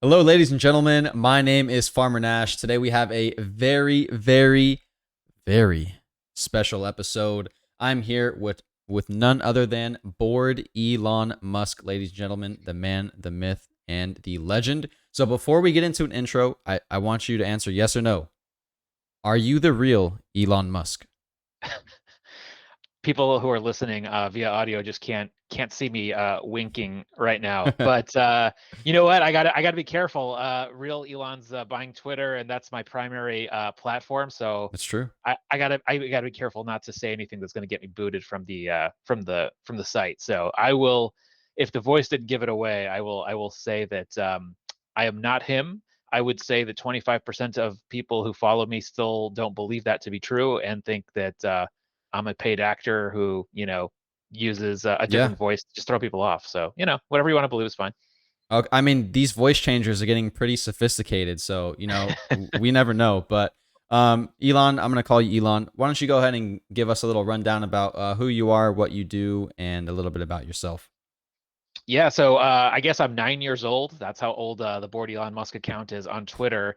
Hello, ladies and gentlemen. My name is Farmer Nash. Today we have a very special episode. I'm here with none other than Bored Elon Musk, ladies and gentlemen, the man, the myth, and the legend. So before we get into an intro, I want you to answer yes or no. Are you the real Elon Musk? People who are listening via audio just can't see me winking right now. But you know what? I gotta be careful. Real Elon's buying Twitter, and that's my primary platform. So That's true. I gotta be careful not to say anything that's gonna get me booted from the site. So I will, if the voice didn't give it away, I will say that I am not him. I would say that 25% of people who follow me still don't believe that to be true and think that I'm a paid actor who, uses a Yeah. different voice to just throw people off. So, whatever you want to believe is fine. Okay, I mean, these voice changers are getting pretty sophisticated, so we never know. But Elon, I'm gonna call you Elon. Why don't you go ahead and give us a little rundown about who you are, what you do, and a little bit about yourself? Yeah, so I guess I'm 9 years old. That's how old the Bored Elon Musk account is on Twitter.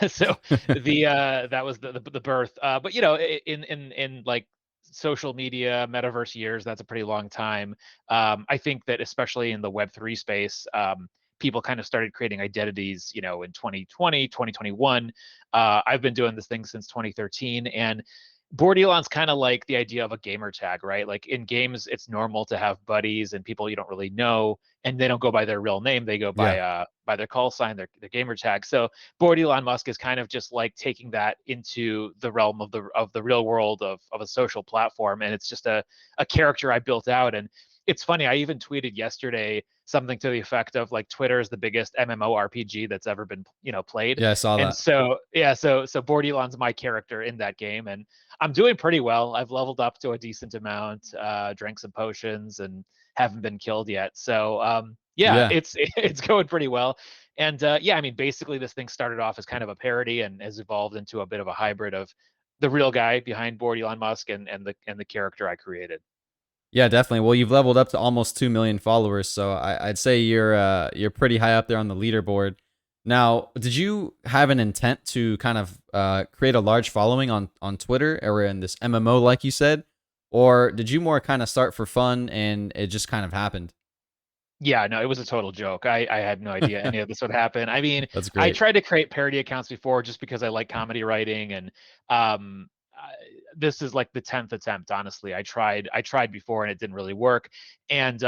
So the that was the birth. But in like social media, metaverse years, that's a pretty long time. I think that especially in the Web3 space, people kind of started creating identities, in 2020, 2021. I've been doing this thing since 2013, and Board Elon's kind of like the idea of a gamer tag, right? Like in games, it's normal to have buddies and people you don't really know, and they don't go by their real name; they go Yeah. by their call sign, their gamer tag. So Board Elon Musk is kind of just like taking that into the realm of the real world of a social platform, and it's just a character I built out. And it's funny, I even tweeted yesterday something to the effect of like Twitter is the biggest MMORPG that's ever been played. Yeah, I saw And that. so yeah, so Board Elon's my character in that game, and I'm doing pretty well. I've leveled up to a decent amount, drank some potions, and haven't been killed yet. So yeah, Yeah. it's going pretty well. And yeah, I mean, basically, this thing started off as kind of a parody and has evolved into a bit of a hybrid of the real guy behind board Elon Musk and the character I created. Yeah, definitely. Well, you've leveled up to almost 2 million followers, so I'd say you're pretty high up there on the leaderboard. Now, did you have an intent to kind of create a large following on Twitter or in this MMO, like you said, or did you more kind of start for fun and it just kind of happened? Yeah, no, it was a total joke. I had no idea any of this would happen. I mean, That's I great. tried to create parody accounts before just because I like comedy writing, and um, I, this is like the 10th attempt. Honestly, I tried before and it didn't really work. And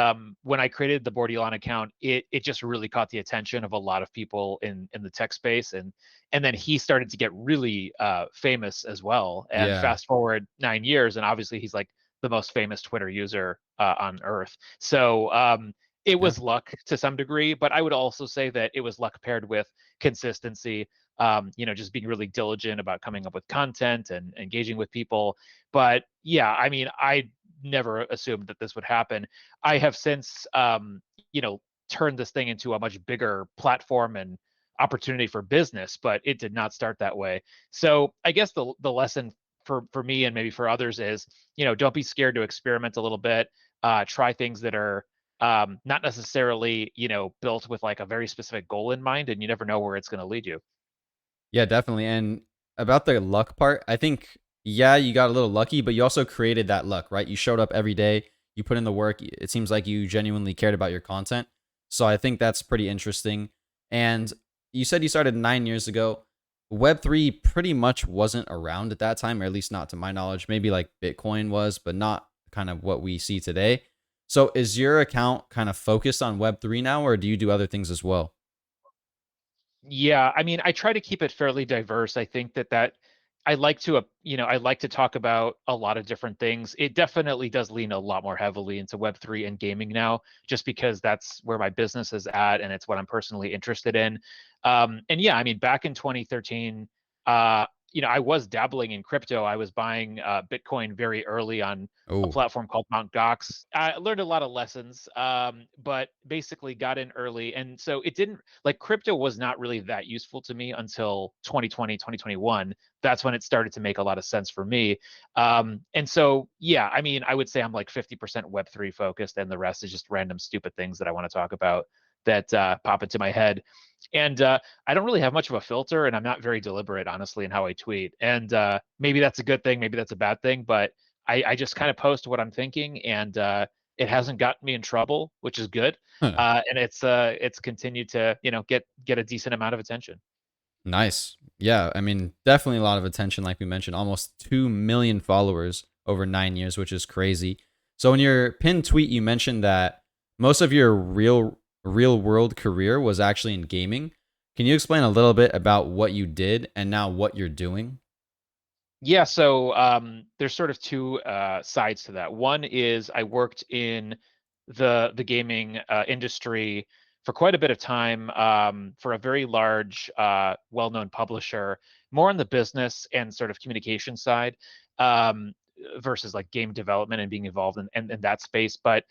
when I created the Board Elon account, it just really caught the attention of a lot of people in the tech space, and then he started to get really famous as well. And Yeah. fast forward 9 years, and obviously he's like the most famous Twitter user on Earth. So it Yeah. was luck to some degree, but I would also say that it was luck paired with consistency. Just being really diligent about coming up with content and engaging with people. But yeah, I mean, I never assumed that this would happen. I have since, turned this thing into a much bigger platform and opportunity for business, but it did not start that way. So I guess the lesson for me and maybe for others is, don't be scared to experiment a little bit. Try things that are not necessarily built with like a very specific goal in mind, and you never know where it's going to lead you. Yeah, definitely. And about the luck part, I think, yeah, you got a little lucky, but you also created that luck, right? You showed up every day, you put in the work. It seems like you genuinely cared about your content. So I think that's pretty interesting. And you said you started 9 years ago. Web3 pretty much wasn't around at that time, or at least not to my knowledge. Maybe like Bitcoin was, but not kind of what we see today. So is your account kind of focused on Web3 now, or do you do other things as well? Yeah, I mean, I try to keep it fairly diverse. I think that I like to, I like to talk about a lot of different things. It definitely does lean a lot more heavily into Web3 and gaming now, just because that's where my business is at and it's what I'm personally interested in. And yeah, I mean, back in 2013, I was dabbling in crypto. I was buying Bitcoin very early on a Oh, platform called Mt. Gox. I learned a lot of lessons, but basically got in early. And so it didn't like crypto was not really that useful to me until 2020, 2021. That's when it started to make a lot of sense for me. And so, yeah, I mean, I would say I'm like 50% Web3 focused, and the rest is just random stupid things that I want to talk about. that pop into my head. And I don't really have much of a filter, and I'm not very deliberate, honestly, in how I tweet. And maybe that's a good thing, maybe that's a bad thing, but I just kind of post what I'm thinking, and it hasn't gotten me in trouble, which is good. Huh. And it's continued to get a decent amount of attention. Nice. Yeah, I mean, definitely a lot of attention, like we mentioned, almost 2 million followers over 9 years, which is crazy. So in your pinned tweet, you mentioned that most of your real world career was actually in gaming. Can you explain a little bit about what you did and now what you're doing? Yeah, so there's sort of two sides to that. One is I worked in the gaming industry for quite a bit of time for a very large, well-known publisher, more on the business and sort of communication side, um, versus like game development and being involved in that space. But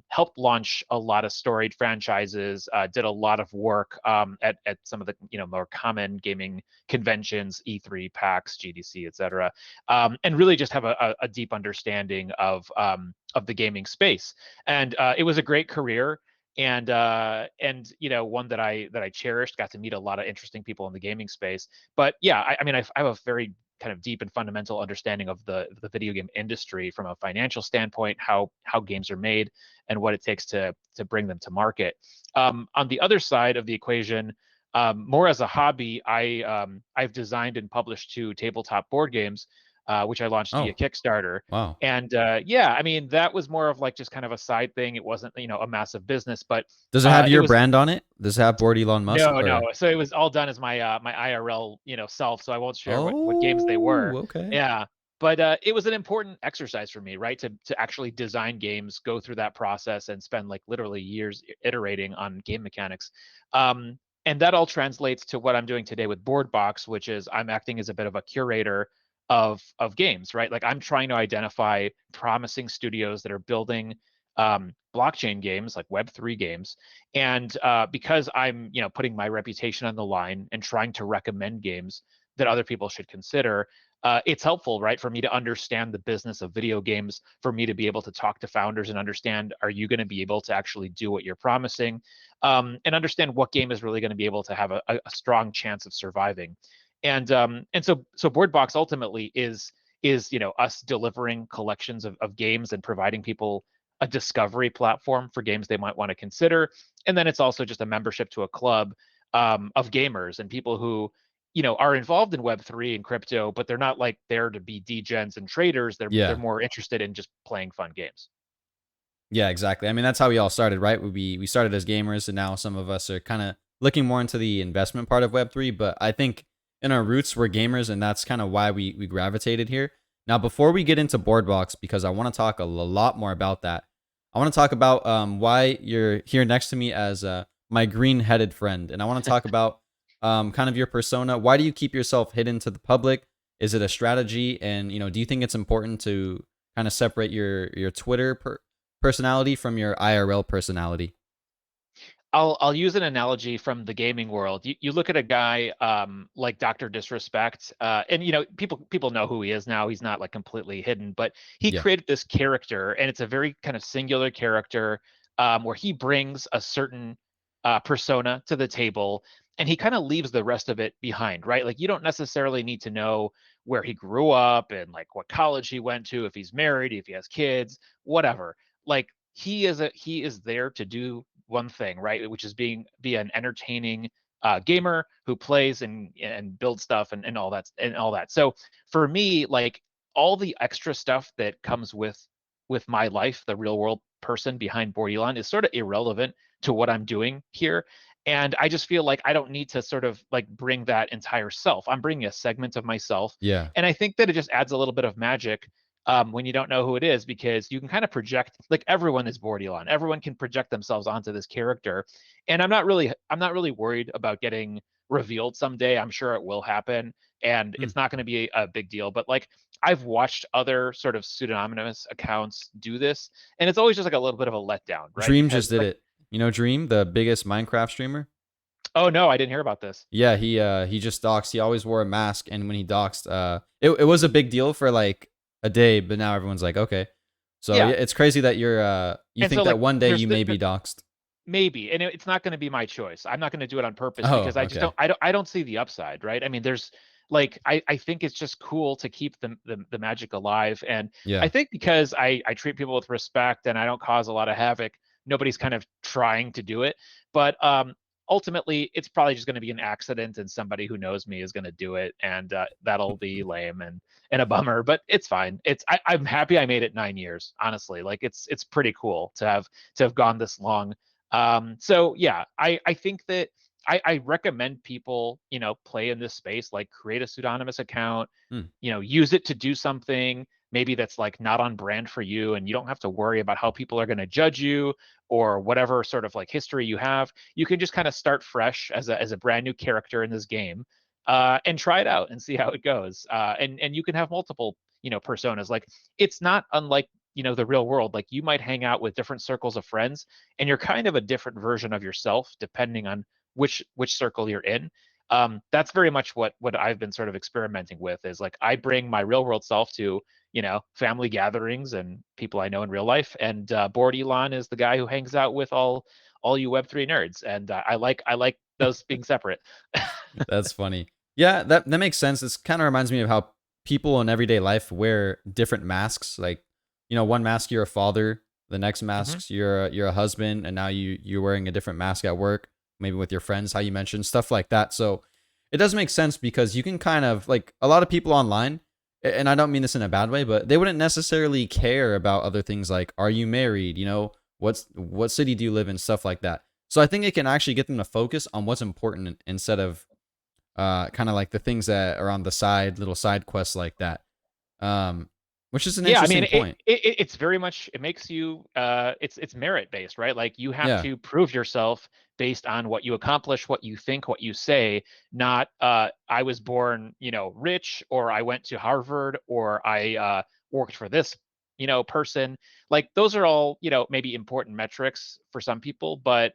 helped launch a lot of storied franchises, did a lot of work at some of the more common gaming conventions, E3, PAX, GDC, etc., and really just have a deep understanding of the gaming space. And it was a great career, and one that I cherished. Got to meet a lot of interesting people in the gaming space. But yeah, I mean, I have a very kind of deep and fundamental understanding of the video game industry from a financial standpoint, how games are made, and what it takes to bring them to market. On the other side of the equation, more as a hobby, I've designed and published two tabletop board games, which I launched via Oh, Kickstarter. wow. And yeah, I mean that was more of like just kind of a side thing. It wasn't a massive business, but Does it have it your was brand on it? Does it have Bored Elon Musk no. or? So it was all done as my IRL self. So I won't share what games they Oh, were. okay. Yeah, but it was an important exercise for me, right? To actually design games, go through that process, and spend like literally years iterating on game mechanics. And that all translates to what I'm doing today with Boardbox, which is I'm acting as a bit of a curator of games, right? Like I'm trying to identify promising studios that are building blockchain games, like Web3 games, and because I'm putting my reputation on the line and trying to recommend games that other people should consider, it's helpful, right, for me to understand the business of video games, for me to be able to talk to founders and understand, are you going to be able to actually do what you're promising, and understand what game is really going to be able to have a strong chance of surviving. And so Boardbox ultimately is us delivering collections of games and providing people a discovery platform for games they might want to consider. And then it's also just a membership to a club of gamers and people who are involved in Web3 and crypto, but they're not like there to be degens and traders. They're Yeah. more interested in just playing fun games. Yeah, exactly. I mean, that's how we all started, right? We started as gamers, and now some of us are kind of looking more into the investment part of Web3. But I think in our roots, we're gamers, and that's kind of why we gravitated here. Now, before we get into Boardbox, because I want to talk a lot more about that, I want to talk about why you're here next to me as my green-headed friend, and I want to talk about kind of your persona. Why do you keep yourself hidden to the public? Is it a strategy? And do you think it's important to kind of separate your Twitter personality from your IRL personality? I'll use an analogy from the gaming world. You look at a guy like Dr. Disrespect, and people know who he is now. He's not like completely hidden, but he Yeah. created this character, and it's a very kind of singular character where he brings a certain persona to the table, and he kind of leaves the rest of it behind, right? Like you don't necessarily need to know where he grew up and like what college he went to, if he's married, if he has kids, whatever. Like he is there to do one thing, right? Which is be an entertaining gamer who plays and builds stuff and all that. So for me, like all the extra stuff that comes with my life, the real world person behind Bored Elon is sort of irrelevant to what I'm doing here. And I just feel like I don't need to sort of like bring that entire self. I'm bringing a segment of myself. Yeah. And I think that it just adds a little bit of magic when you don't know who it is, because you can kind of project, like everyone is Bored Elon. Everyone can project themselves onto this character. And I'm not really worried about getting revealed someday. I'm sure it will happen. And Hmm. it's not going to be a big deal. But like I've watched other sort of pseudonymous accounts do this, and it's always just like a little bit of a letdown, right? Dream just Because did like, it. Dream, the biggest Minecraft streamer? oh no, I didn't hear about this. Yeah, he just doxed. He always wore a mask, and when he doxed, it was a big deal for like a day, but now everyone's like, okay. So Yeah. yeah, it's crazy that you And think so that like one day there's you may be doxed. maybe, and it's not going to be my choice. I'm not going to do it on purpose Oh, because I just okay. don't see the upside, right? I mean, there's like I think it's just cool to keep the magic alive, and I Yeah. think because I treat people with respect and I don't cause a lot of havoc, nobody's kind of trying to do it. But ultimately, it's probably just going to be an accident, and somebody who knows me is going to do it, and that'll be lame and a bummer. But it's fine. I'm happy I made it 9 years. Honestly, like it's pretty cool to have gone this long. So yeah, I think that I recommend people, play in this space, like create a pseudonymous account, Hmm. use it to do something maybe that's like not on brand for you, and you don't have to worry about how people are going to judge you or whatever sort of like history you have. You can just kind of start fresh as a brand new character in this game, and try it out and see how it goes. And you can have multiple, personas. Like it's not unlike the real world. Like you might hang out with different circles of friends, and you're kind of a different version of yourself depending on which circle you're in. That's very much what I've been sort of experimenting with, is like I bring my real world self to family gatherings and people I know in real life, and Bored Elon is the guy who hangs out with all you Web3 nerds, and I like those being separate. That's funny. Yeah, that makes sense. This kind of reminds me of how people in everyday life wear different masks. Like, one mask you're a father, the next Hmm. mask you're a husband, and now you're wearing a different mask at work, maybe with your friends, how you mentioned stuff like that. So it does make sense because you can kind of like a lot of people online, and I don't mean this in a bad way, but they wouldn't necessarily care about other things like are you married, what city do you live in, stuff like that. So I think it can actually get them to focus on what's important instead of kind of like the things that are on the side, little side quests like that. Um, which is an Yeah, I mean, interesting point. it's very much, it makes you it's merit based, right? Like you have Yeah. to prove yourself based on what you accomplish, what you think, what you say, not I was born, rich, or I went to Harvard, or I worked for this, person. Like those are all, maybe important metrics for some people, but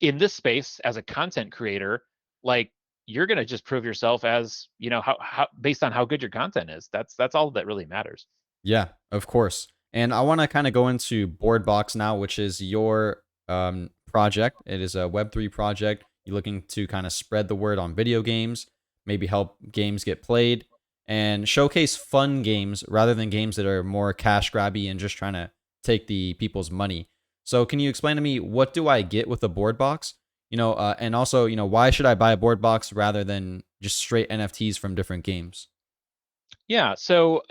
in this space as a content creator, like you're going to just prove yourself as, how based on how good your content is. That's all that really matters. Yeah, of course. And I want to kind of go into Boardbox now, which is your project. It is a Web3 project. You're looking to kind of spread the word on video games, maybe help games get played, and showcase fun games rather than games that are more cash grabby and just trying to take the people's money. So, can you explain to me what do I get with a board box? And also, why should I buy a board box rather than just straight NFTs from different games? Yeah. So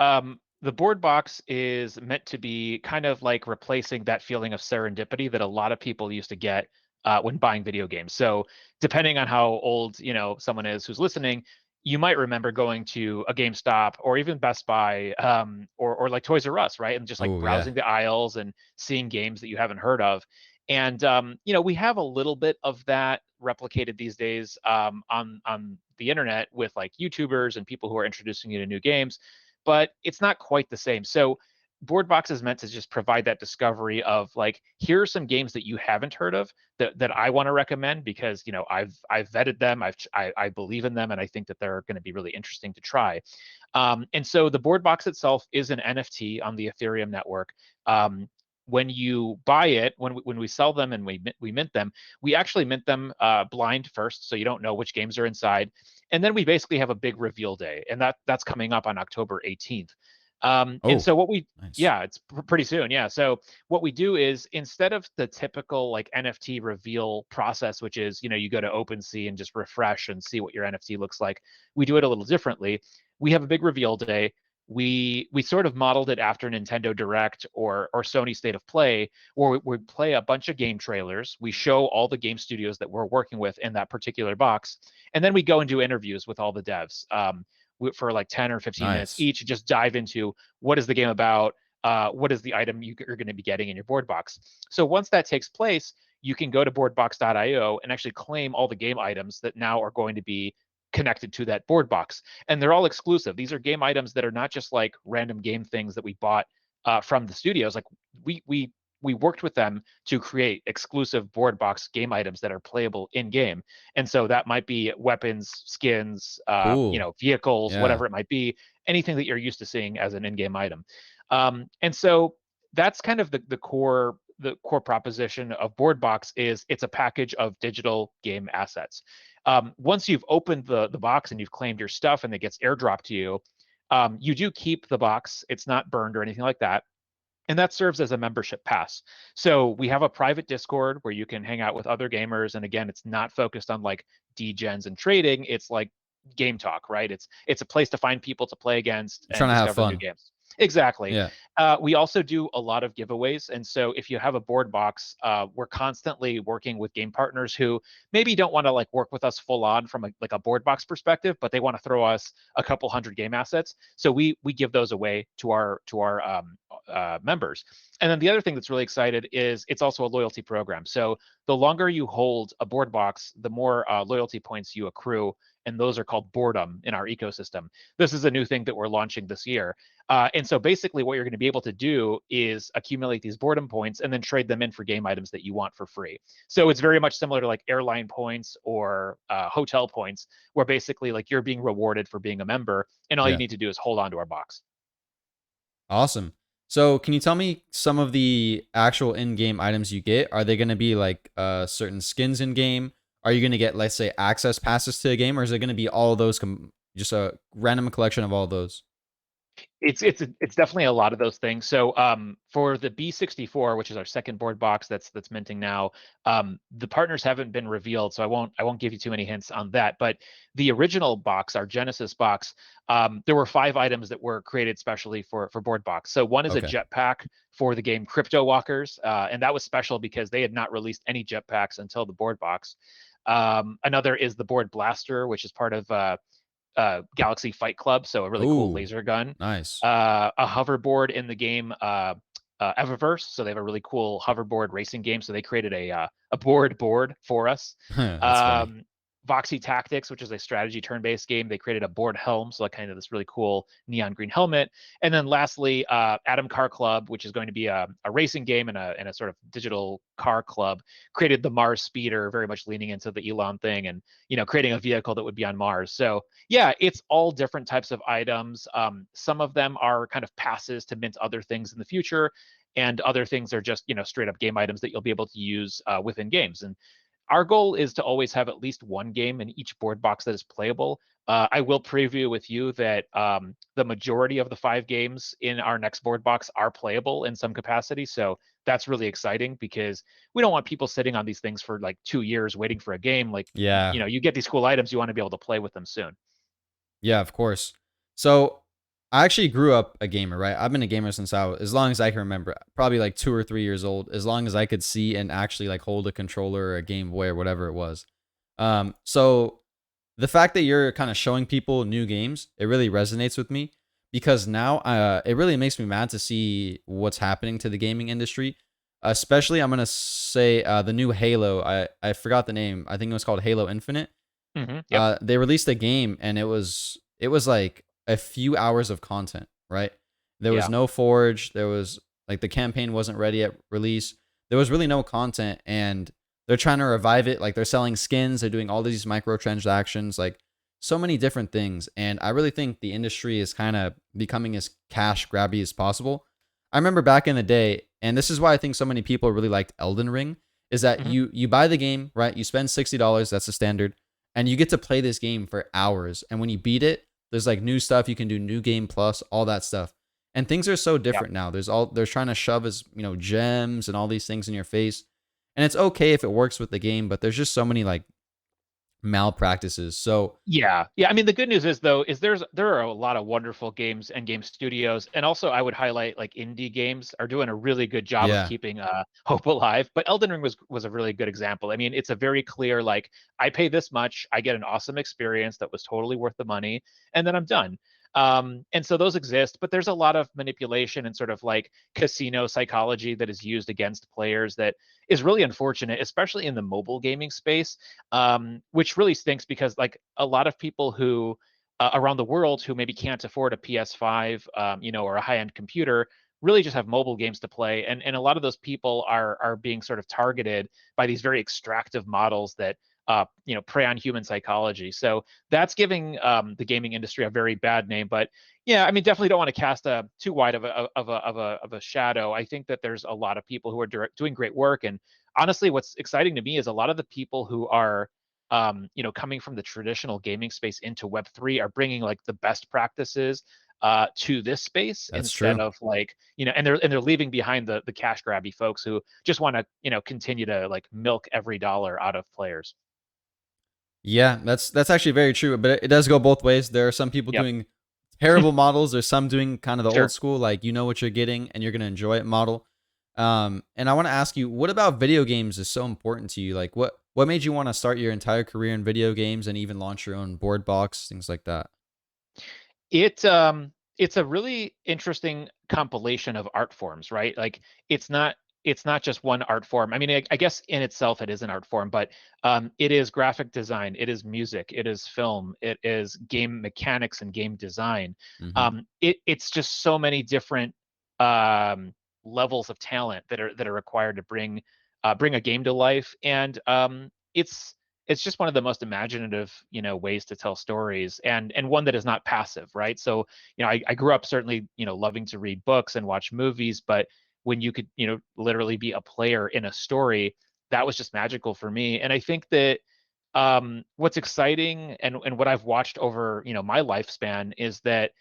the board box is meant to be kind of like replacing that feeling of serendipity that a lot of people used to get when buying video games. So depending on how old someone is who's listening, you might remember going to a GameStop or even Best Buy, or like Toys R Us, right? And just like Oh yeah, browsing the aisles and seeing games that you haven't heard of. And we have a little bit of that replicated these days, on the internet with like YouTubers and people who are introducing you to new games, but it's not quite the same. So Boardbox is meant to just provide that discovery of like, here are some games that you haven't heard of that I want to recommend because I've vetted them, I believe in them, and I think that they're going to be really interesting to try. And so the Boardbox itself is an NFT on the Ethereum network. When you buy it, when we sell them and we mint them, we actually mint them blind first, so you don't know which games are inside, and then we basically have a big reveal day, and that's coming up on October 18th. And oh so what we nice. Yeah, it's pretty soon. Yeah. So what we do is, instead of the typical like NFT reveal process, which is, you go to OpenSea and just refresh and see what your NFT looks like, we do it a little differently. We have a big reveal day. We sort of modeled it after Nintendo Direct or Sony State of Play, where we play a bunch of game trailers. We show all the game studios that we're working with in that particular box, and then we go and do interviews with all the devs, for like 10 or 15 minutes Nice. each. Just dive into what is the game about, what is the item you're going to be getting in your board box. So once that takes place, you can go to boardbox.io and actually claim all the game items that now are going to be connected to that board box, and they're all exclusive. These are game items that are not just like random game things that we bought from the studios. Like we worked with them to create exclusive board box game items that are playable in game. And so that might be weapons, skins, Cool. vehicles, Yeah. whatever it might be, anything that you're used to seeing as an in-game item. And so that's kind of the core the core proposition of Boardbox is it's a package of digital game assets. Once you've opened the box and you've claimed your stuff and it gets airdropped to you, you do keep the box. It's not burned or anything like that. And that serves as a membership pass. So we have a private Discord where you can hang out with other gamers. And again, it's not focused on like degens and trading. It's like game talk, right? It's a place to find people to play against You're and trying to have discover new fun. games. Exactly. Yeah. We also do a lot of giveaways. And so if you have a board box, we're constantly working with game partners who maybe don't want to like work with us full on from like a board box perspective, but they want to throw us a couple hundred game assets. So we give those away to our members. And then the other thing that's really excited is it's also a loyalty program. So the longer you hold a board box, the more loyalty points you accrue, and those are called boredom in our ecosystem. This is a new thing that we're launching this year. And so basically what you're going to be able to do is accumulate these boredom points and then trade them in for game items that you want for free. So it's very much similar to like airline points or hotel points, where basically like you're being rewarded for being a member, and all you Yeah. need to do is hold on to our box. Awesome. So, can you tell me some of the actual in-game items you get? Are they going to be like certain skins in game? Are you going to get, let's say, access passes to a game, or is it going to be all of those, just a random collection of all those? It's definitely a lot of those things. So for the B64, which is our second board box that's minting now, the partners haven't been revealed, so I won't give you too many hints on that. But the original box, our Genesis box, there were 5 items that were created specially for board box. So one is a Okay. jetpack for the game Crypto Walkers, and that was special because they had not released any jetpacks until the board box. Another is the board blaster, which is part of Galaxy Fight Club, so a really cool Ooh, laser gun. nice. A hoverboard in the game Eververse, so they have a really cool hoverboard racing game. So they created a board for us. That's funny. Um, Voxy Tactics, which is a strategy turn-based game, they created a board helm, so like kind of this really cool neon green helmet. And then lastly, Atom Car Club, which is going to be a racing game and a sort of digital car club, created the Mars Speeder, very much leaning into the Elon thing, and creating a vehicle that would be on Mars. So yeah, it's all different types of items. Some of them are kind of passes to mint other things in the future, and other things are just straight up game items that you'll be able to use within games. And our goal is to always have at least one game in each board box that is playable. I will preview with you that the majority of the 5 games in our next board box are playable in some capacity. So that's really exciting because we don't want people sitting on these things for like 2 years waiting for a game. Like, Yeah. you get these cool items, you want to be able to play with them soon. Yeah, of course. So, I actually grew up a gamer, right? I've been a gamer since I was, as long as I can remember, probably like 2 or 3 years old, as long as I could see and actually like hold a controller or a Game Boy or whatever it was. So the fact that you're kind of showing people new games, it really resonates with me, because now it really makes me mad to see what's happening to the gaming industry. Especially, I'm gonna say the new Halo. I forgot the name. I think it was called Halo Infinite. Yep. They released a game, and it was like a few hours of content, right? There was Yeah. no forge. There was like the campaign wasn't ready at release. There was really no content, and they're trying to revive it. Like, they're selling skins, they're doing all these microtransactions, like so many different things. And I really think the industry is kind of becoming as cash grabby as possible. I remember back in the day, and this is why I think so many people really liked Elden Ring, is that hmm you buy the game, right? You spend $60, that's the standard, and you get to play this game for hours. And when you beat it, there's like new stuff you can do, new game plus, all that stuff. And things are so Yeah. different now. They're trying to shove as, gems and all these things in your face. And it's okay if it works with the game, but there's just so many like malpractices. So, Yeah. I mean, the good news is though, is there are a lot of wonderful games and game studios, and also I would highlight like indie games are doing a really good job of yeah. keeping hope alive. But Elden Ring was a really good example. I mean, it's a very clear like I pay this much, I get an awesome experience that was totally worth the money, and then I'm done. And so those exist, but there's a lot of manipulation and sort of like casino psychology that is used against players that is really unfortunate, especially in the mobile gaming space, which really stinks because like a lot of people who around the world who maybe can't afford a PS5, or a high-end computer, really just have mobile games to play, and a lot of those people are being sort of targeted by these very extractive models that prey on human psychology. So that's giving the gaming industry a very bad name. But yeah, I mean, definitely don't want to cast a too wide of a shadow. I think that there's a lot of people who are doing great work, and honestly, what's exciting to me is a lot of the people who are coming from the traditional gaming space into Web3 are bringing like the best practices to this space That's instead true. of like and they're leaving behind the cash grabby folks who just want to continue to like milk every dollar out of players. Yeah, that's actually very true, but it does go both ways. There are some people Yep. doing terrible models. There's some doing kind of the old Sure. school, like you know what you're getting and you're gonna enjoy it model. And I want to ask you, what about video games is so important to you? Like, what made you want to start your entire career in video games and even launch your own board box, things like that? It's a really interesting compilation of art forms, right? Like it's not it's not just one art form. I mean, I guess in itself it is an art form, but it is graphic design, it is music, it is film, it is game mechanics and game design. Hmm. It's just so many different um, levels of talent that are required to bring a game to life, and it's just one of the most imaginative ways to tell stories, and one that is not passive, right? So I grew up certainly loving to read books and watch movies, but when you could literally be a player in a story, that was just magical for me. And I think that what's exciting and what I've watched over my lifespan is that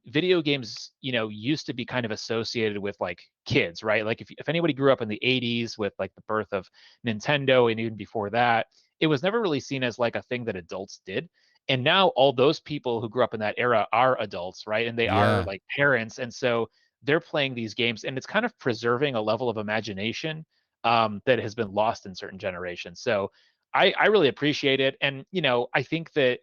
video games used to be kind of associated with like kids, right? Like if anybody grew up in the 80s with like the birth of Nintendo and even before that, it was never really seen as like a thing that adults did. And now all those people who grew up in that era are adults, right? And they are Yeah. like parents, and so they're playing these games, and it's kind of preserving a level of imagination that has been lost in certain generations. So I really appreciate it, and I think that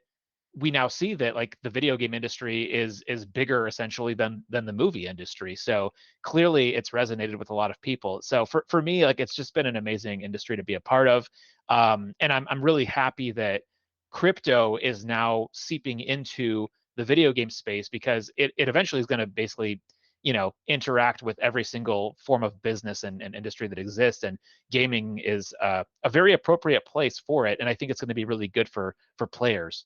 we now see that like the video game industry is bigger essentially than the movie industry. So clearly it's resonated with a lot of people. So for me, like it's just been an amazing industry to be a part of. And I'm really happy that crypto is now seeping into the video game space, because it eventually is going to basically interact with every single form of business and industry that exists, and gaming is a very appropriate place for it, and I think it's going to be really good for players.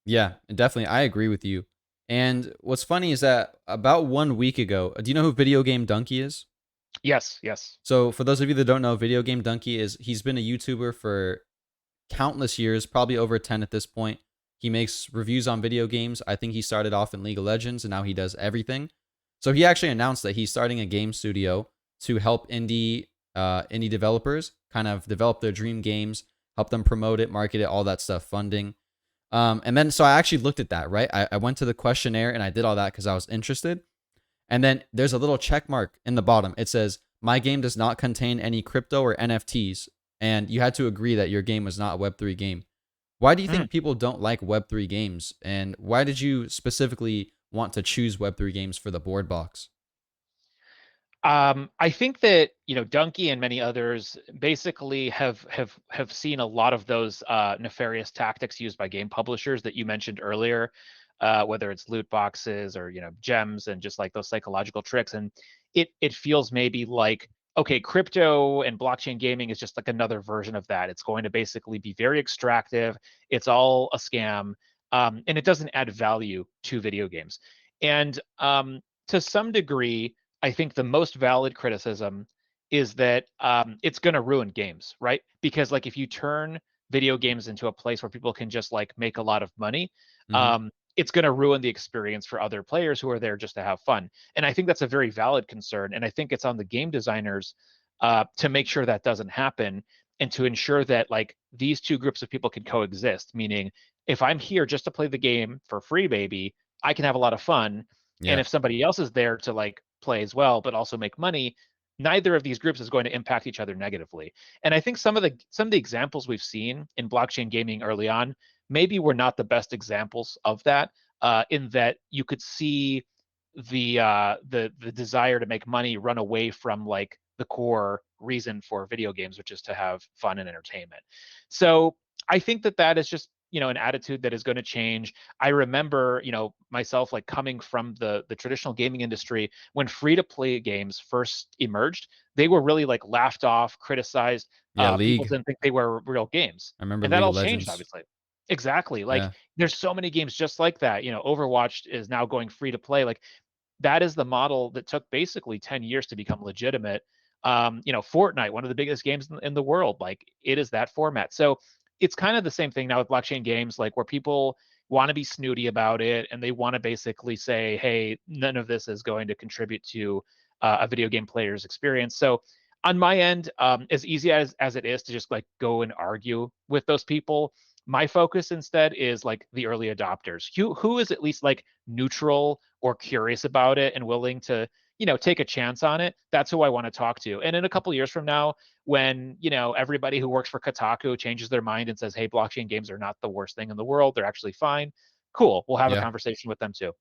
Yeah, definitely. I agree with you. And what's funny is that about 1 week ago, do you know who Video Game Donkey is? Yes, yes. So for those of you that don't know, Video Game Donkey is he's been a YouTuber for countless years, probably over 10 at this point. He makes reviews on video games. I think he started off in League of Legends and now he does everything. So he actually announced that he's starting a game studio to help indie developers kind of develop their dream games, help them promote it, market it, all that stuff, funding. And then so I actually looked at that, right? I went to the questionnaire and I did all that because I was interested. And then there's a little check mark in the bottom. It says, my game does not contain any crypto or NFTs. And you had to agree that your game was not a Web3 game. Why do you Hmm. think people don't like Web3 games? And why did you specifically want to choose Web3 games for the board box? I think that Donkey and many others basically have seen a lot of those nefarious tactics used by game publishers that you mentioned earlier, whether it's loot boxes or gems and just like those psychological tricks. And it feels maybe like, okay, crypto and blockchain gaming is just like another version of that. It's going to basically be very extractive. It's all a scam, and it doesn't add value to video games. And to some degree, I think the most valid criticism is that it's going to ruin games, right? Because like if you turn video games into a place where people can just like make a lot of money, Hmm. it's going to ruin the experience for other players who are there just to have fun. And I think that's a very valid concern. And I think it's on the game designers to make sure that doesn't happen, and to ensure that like these two groups of people can coexist. Meaning, if I'm here just to play the game for free, baby, I can have a lot of fun. And Yeah. if somebody else is there to like play as well, but also make money, neither of these groups is going to impact each other negatively. And I think some of the examples we've seen in blockchain gaming early on maybe were not the best examples of that. In that you could see the desire to make money run away from like the core reason for video games, which is to have fun and entertainment. So I think that that is just an attitude that is going to change. I remember, myself like coming from the traditional gaming industry when free to play games first emerged. They were really like laughed off, criticized. Yeah, People League. didn't think they were real games, I remember and that League all of changed, Legends. obviously. Exactly. Like Yeah. there's so many games just like that. Overwatch is now going free to play. Like that is the model that took basically 10 years to become legitimate. Fortnite, one of the biggest games in the world, like it is that format. So it's kind of the same thing now with blockchain games, like where people want to be snooty about it and they want to basically say, hey, none of this is going to contribute to a video game player's experience. So on my end, as easy as it is to just like go and argue with those people, my focus instead is like the early adopters, who is at least like neutral or curious about it and willing to take a chance on it. That's who I want to talk to. And in a couple of years from now, when everybody who works for Kotaku changes their mind and says, hey, blockchain games are not the worst thing in the world, they're actually fine, cool, we'll have a Yeah. conversation with them too.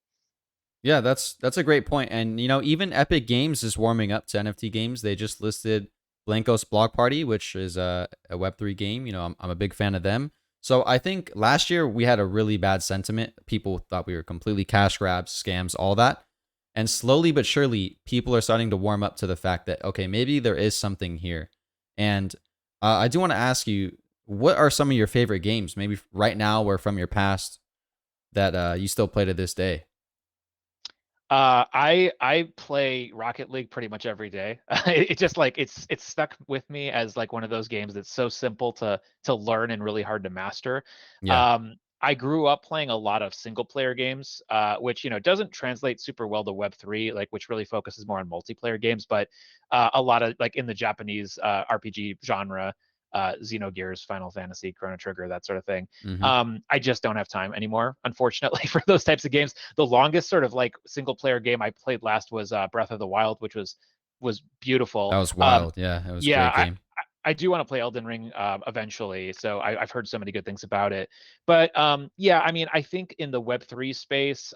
Yeah, that's a great point. And even Epic Games is warming up to NFT games. They just listed Blankos Block Party, which is a Web3 game. I'm a big fan of them. So I think last year we had a really bad sentiment. People thought we were completely cash grabs, scams, all that. And slowly but surely, people are starting to warm up to the fact that, okay, maybe there is something here. And I do want to ask you, what are some of your favorite games, maybe right now or from your past, that you still play to this day? I play Rocket League pretty much every day. It just like it's stuck with me as like one of those games that's so simple to learn and really hard to master. Yeah. I grew up playing a lot of single player games, which doesn't translate super well to Web3, like which really focuses more on multiplayer games, but a lot of like in the Japanese RPG genre, Xenogears, Final Fantasy, Chrono Trigger, that sort of thing. Hmm. I just don't have time anymore, unfortunately, for those types of games. The longest sort of like single player game I played last was Breath of the Wild, which was That beautiful. was wild. Yeah, it was a Yeah, great I game. I do want to play Elden Ring eventually, so I've heard so many good things about it. But yeah, I mean, I think in the Web3 space,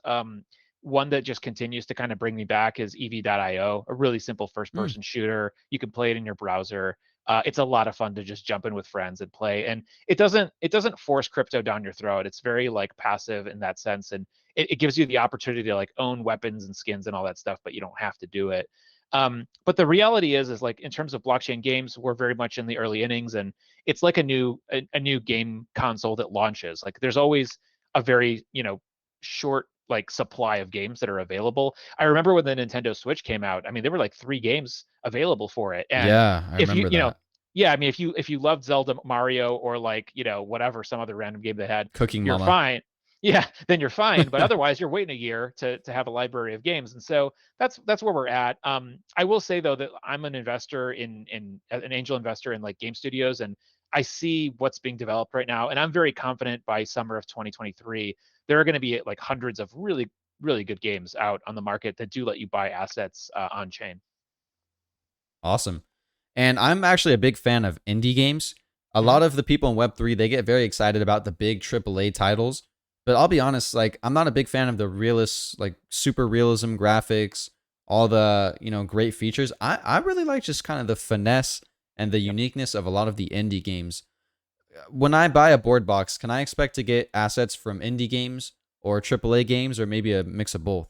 one that just continues to kind of bring me back is EV.io, a really simple Mm. first-person shooter. You can play it in your browser. It's a lot of fun to just jump in with friends and play, and it doesn't force crypto down your throat. It's very like passive in that sense, and it gives you the opportunity to like own weapons and skins and all that stuff, but you don't have to do it. But the reality is like in terms of blockchain games, we're very much in the early innings, and it's like a new game console that launches. Like there's always a very short like supply of games that are available. I remember when the Nintendo Switch came out. I mean, there were like 3 games available for it, and Yeah, I if you remember you know that. yeah, I mean, if you loved Zelda, Mario, or like whatever some other random game they had, Cooking you're Mama. fine. Yeah, then you're fine. But otherwise, you're waiting a year to have a library of games, and so that's where we're at. I will say though that I'm an investor in an angel investor in like game studios, and I see what's being developed right now, and I'm very confident by summer of 2023 there are going to be like hundreds of really really good games out on the market that do let you buy assets on chain. Awesome. And I'm actually a big fan of indie games. A Mhm. lot of the people in Web3, they get very excited about the big AAA titles. But I'll be honest, like I'm not a big fan of the realist, like super realism graphics, all the, great features. I really like just kind of the finesse and the Yep. uniqueness of a lot of the indie games. When I buy a board box, can I expect to get assets from indie games or AAA games or maybe a mix of both?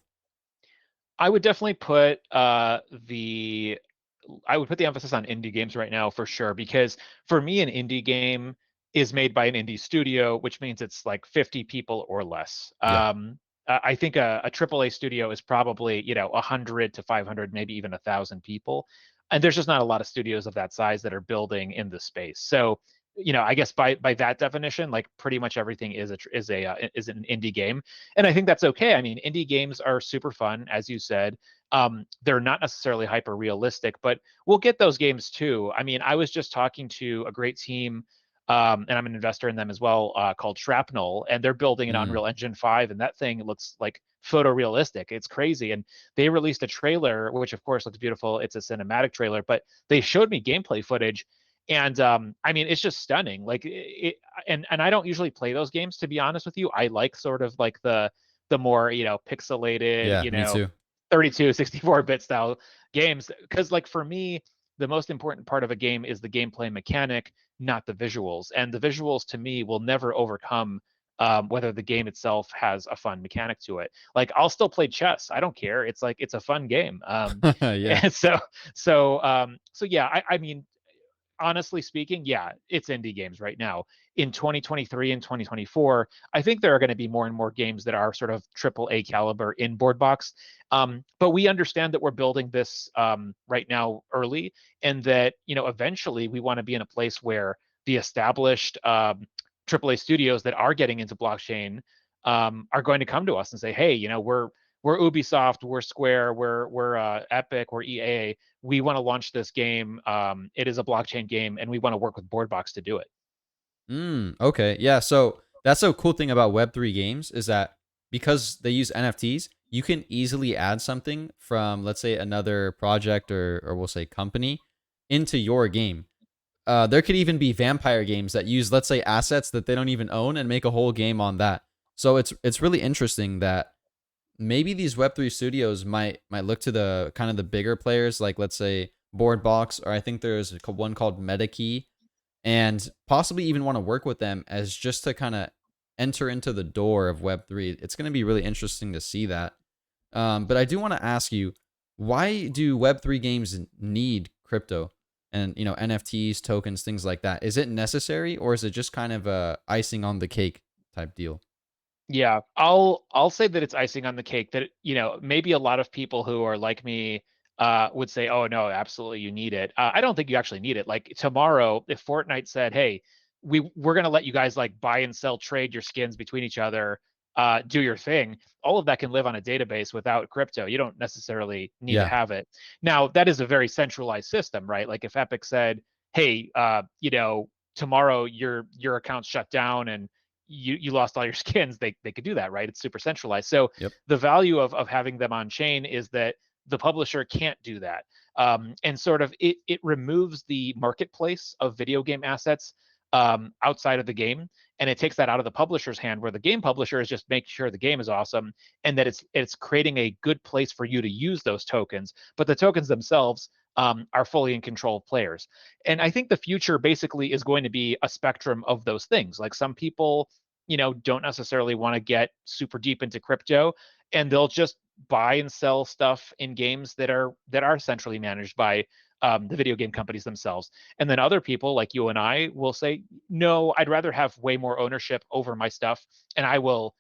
I would definitely put the I would put the emphasis on indie games right now for sure, because for me, an indie game is made by an indie studio, which means it's like 50 people or less. Yeah. I think a AAA studio is probably 100 to 500, maybe even 1,000 people, and there's just not a lot of studios of that size that are building in the space. So I guess by that definition, like pretty much everything is an indie game, and I think that's okay. I mean, indie games are super fun, as you said. They're not necessarily hyper realistic, but we'll get those games too. I mean, I was just talking to a great team, and I'm an investor in them as well, called Shrapnel, and they're building an Mm. Unreal Engine 5, and that thing looks like photorealistic. It's crazy. And they released a trailer, which of course looks beautiful. It's a cinematic trailer, but they showed me gameplay footage. And I mean, it's just stunning. Like and I don't usually play those games, to be honest with you. I like sort of like the more pixelated, Yeah, me too. 32, 64-bit style games. Because like for me, the most important part of a game is the gameplay mechanic, not the visuals. And the visuals to me will never overcome whether the game itself has a fun mechanic to it. Like I'll still play chess. I don't care. It's like it's a fun game. Yeah. And so yeah. I mean, honestly speaking, yeah, it's indie games right now. In 2023 and 2024, I think there are going to be more and more games that are sort of triple A caliber in Boardbox. But we understand that we're building this right now early, and that eventually we want to be in a place where the established AAA studios that are getting into blockchain are going to come to us and say, hey, we're Ubisoft, we're Square, we're Epic, we're EA. We want to launch this game. It is a blockchain game, and we want to work with Boardbox to do it. Okay. Yeah. So that's the cool thing about Web3 games is that because they use NFTs, you can easily add something from, let's say, another project or we'll say company into your game. There could even be vampire games that use, let's say, assets that they don't even own and make a whole game on that. So it's really interesting that maybe these Web3 studios might look to the kind of the bigger players, like let's say Boardbox, or I think there's one called MetaKey, and possibly even want to work with them as just to kind of enter into the door of Web3. It's going to be really interesting to see that. But I do want to ask you, why do Web3 games need crypto and NFTs, tokens, things like that? Is it necessary, or is it just kind of a icing on the cake type deal? Yeah, I'll say that it's icing on the cake. That maybe a lot of people who are like me would say, "Oh no, absolutely, you need it." I don't think you actually need it. Like tomorrow, if Fortnite said, "Hey, we're gonna let you guys like buy and sell, trade your skins between each other, do your thing," all of that can live on a database without crypto. You don't necessarily need to Yeah. have it. Now, that is a very centralized system, right? Like if Epic said, "Hey, tomorrow your account's shut down and you lost all your skins," they could do that, right? It's super centralized. So Yep. the value of having them on chain is that the publisher can't do that. And sort of it removes the marketplace of video game assets outside of the game, and it takes that out of the publisher's hand, where the game publisher is just making sure the game is awesome and that it's creating a good place for you to use those tokens, but the tokens themselves are fully in control of players. And I think the future basically is going to be a spectrum of those things. Like some people, don't necessarily want to get super deep into crypto, and they'll just buy and sell stuff in games that are centrally managed by the video game companies themselves. And then other people like you and I will say, no, I'd rather have way more ownership over my stuff, and I will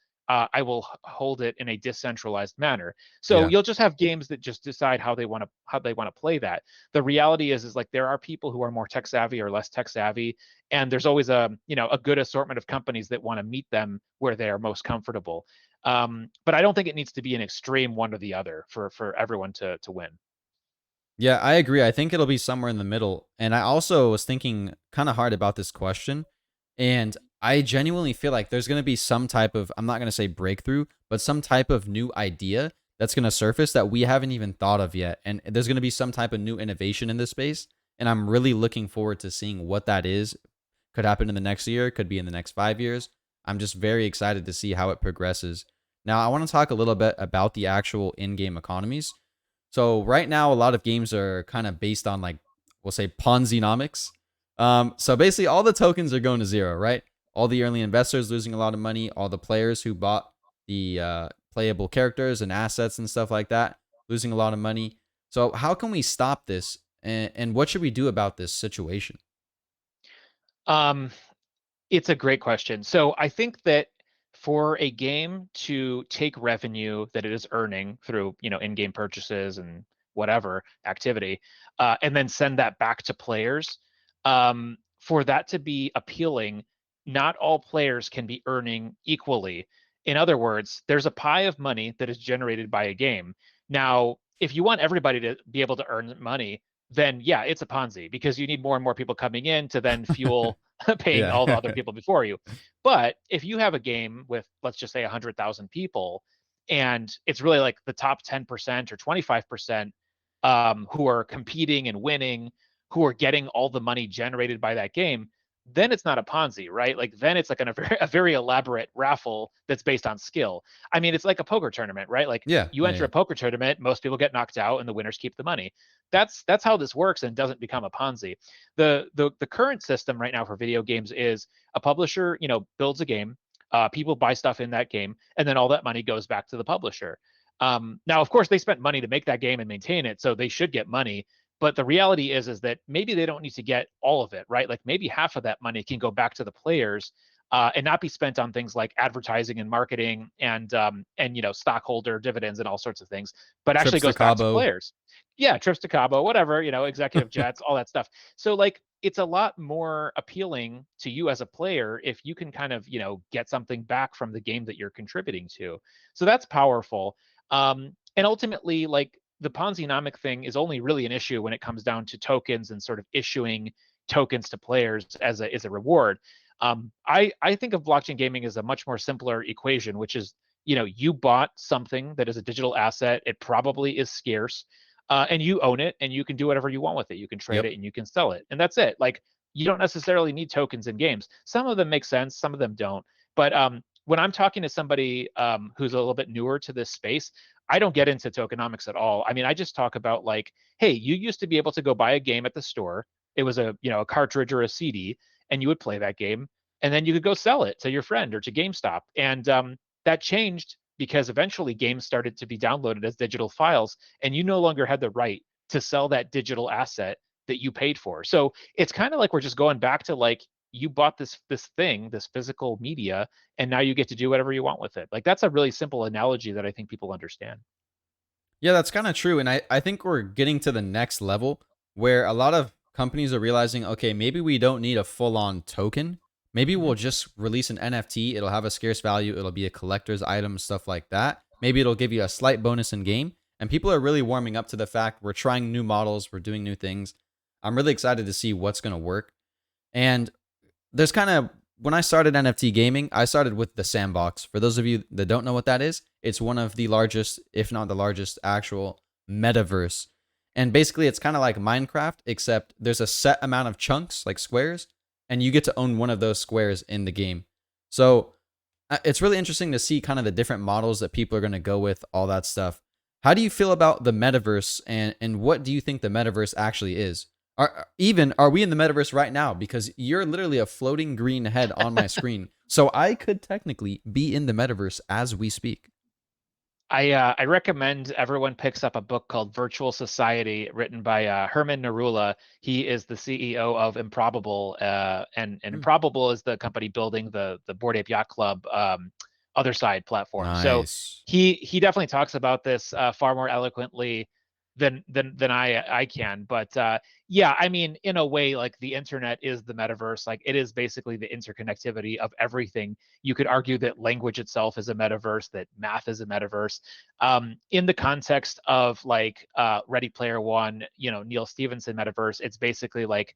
hold it in a decentralized manner. So Yeah. you'll just have games that just decide how they want to play that. The reality is like there are people who are more tech savvy or less tech savvy, and there's always a good assortment of companies that want to meet them where they are most comfortable. But I don't think it needs to be an extreme one or the other for everyone to win. Yeah, I agree. I think it'll be somewhere in the middle. And I also was thinking kind of hard about this question. And I genuinely feel like there's going to be some type of, I'm not going to say breakthrough, but some type of new idea that's going to surface that we haven't even thought of yet. And there's going to be some type of new innovation in this space. And I'm really looking forward to seeing what that is. Could happen in the next year, could be in the next 5 years. I'm just very excited to see how it progresses. Now, I want to talk a little bit about the actual in game economies. So right now, a lot of games are kind of based on like we'll say Ponzi-nomics. So basically, all the tokens are going to zero, right? All the early investors losing a lot of money. All the players who bought the playable characters and assets and stuff like that losing a lot of money. So how can we stop this? And what should we do about this situation? Um, It's a great question. So I think that for a game to take revenue that it is earning through, in-game purchases and whatever activity, and then send that back to players, for that to be appealing, not all players can be earning equally. In other words, there's a pie of money that is generated by a game. Now, if you want everybody to be able to earn money, then yeah, it's a Ponzi because you need more and more people coming in to then fuel paying all the Yeah. other people before you. But if you have a game with, let's just say, 100,000 people, and it's really like the top 10% or 25% who are competing and winning, who are getting all the money generated by that game, then it's not a Ponzi, right? Like then it's like a very elaborate raffle that's based on skill. I mean, it's like a poker tournament, right? Like Yeah. you Yeah. enter Yeah. a poker tournament, most people get knocked out, and the winners keep the money. That's how this works, and doesn't become a Ponzi. The current system right now for video games is a publisher, builds a game. People buy stuff in that game, and then all that money goes back to the publisher. Now, of course, they spent money to make that game and maintain it, so they should get money. But the reality is that maybe they don't need to get all of it, right? Like maybe half of that money can go back to the players, and not be spent on things like advertising and marketing and stockholder dividends and all sorts of things, but actually Trips to goes back to Cabo. players. Yeah, trips to Cabo, whatever, executive jets, all that stuff. So like it's a lot more appealing to you as a player if you can kind of get something back from the game that you're contributing to. So that's powerful. And ultimately, like the Ponzi-nomic thing is only really an issue when it comes down to tokens and sort of issuing tokens to players as a reward. I think of blockchain gaming as a much more simpler equation, which is you bought something that is a digital asset. It probably is scarce, and you own it, and you can do whatever you want with it. You can trade Yep. it, and you can sell it, and that's it. Like you don't necessarily need tokens in games. Some of them make sense, some of them don't. But when I'm talking to somebody who's a little bit newer to this space, I don't get into tokenomics at all. I mean, I just talk about like, hey, you used to be able to go buy a game at the store. It was a cartridge or a CD, and you would play that game, and then you could go sell it to your friend or to GameStop. And that changed because eventually games started to be downloaded as digital files, and you no longer had the right to sell that digital asset that you paid for. So it's kind of like we're just going back to like you bought this thing, this physical media, and now you get to do whatever you want with it. Like that's a really simple analogy that I think people understand. Yeah, that's kind of true. And I think we're getting to the next level where a lot of companies are realizing, okay, maybe we don't need a full on token. Maybe Mm-hmm. we'll just release an NFT. It'll have a scarce value. It'll be a collector's item, stuff like that. Maybe it'll give you a slight bonus in game. And people are really warming up to the fact we're trying new models, we're doing new things. I'm really excited to see what's going to work. And there's kind of when I started NFT gaming, I started with the sandbox. For those of you that don't know what that is, it's one of the largest, if not the largest, actual metaverse. And basically, it's kind of like Minecraft, except there's a set amount of chunks, like squares, and you get to own one of those squares in the game. So it's really interesting to see kind of the different models that people are going to go with, all that stuff. How do you feel about the metaverse, and what do you think the metaverse actually is? Are we in the metaverse right now? Because you're literally a floating green head on my screen. So I could technically be in the metaverse as we speak. I recommend everyone picks up a book called Virtual Society, written by Herman Narula. He is the CEO of Improbable, and Hmm. Improbable is the company building the Bored Ape Yacht Club other side platform. So Nice. he definitely talks about this far more eloquently than I can. But yeah, I mean, in a way, like the internet is the metaverse. Like it is basically the interconnectivity of everything. You could argue that language itself is a metaverse, that math is a metaverse. In the context of like Ready Player One, Neil Stevenson metaverse, it's basically like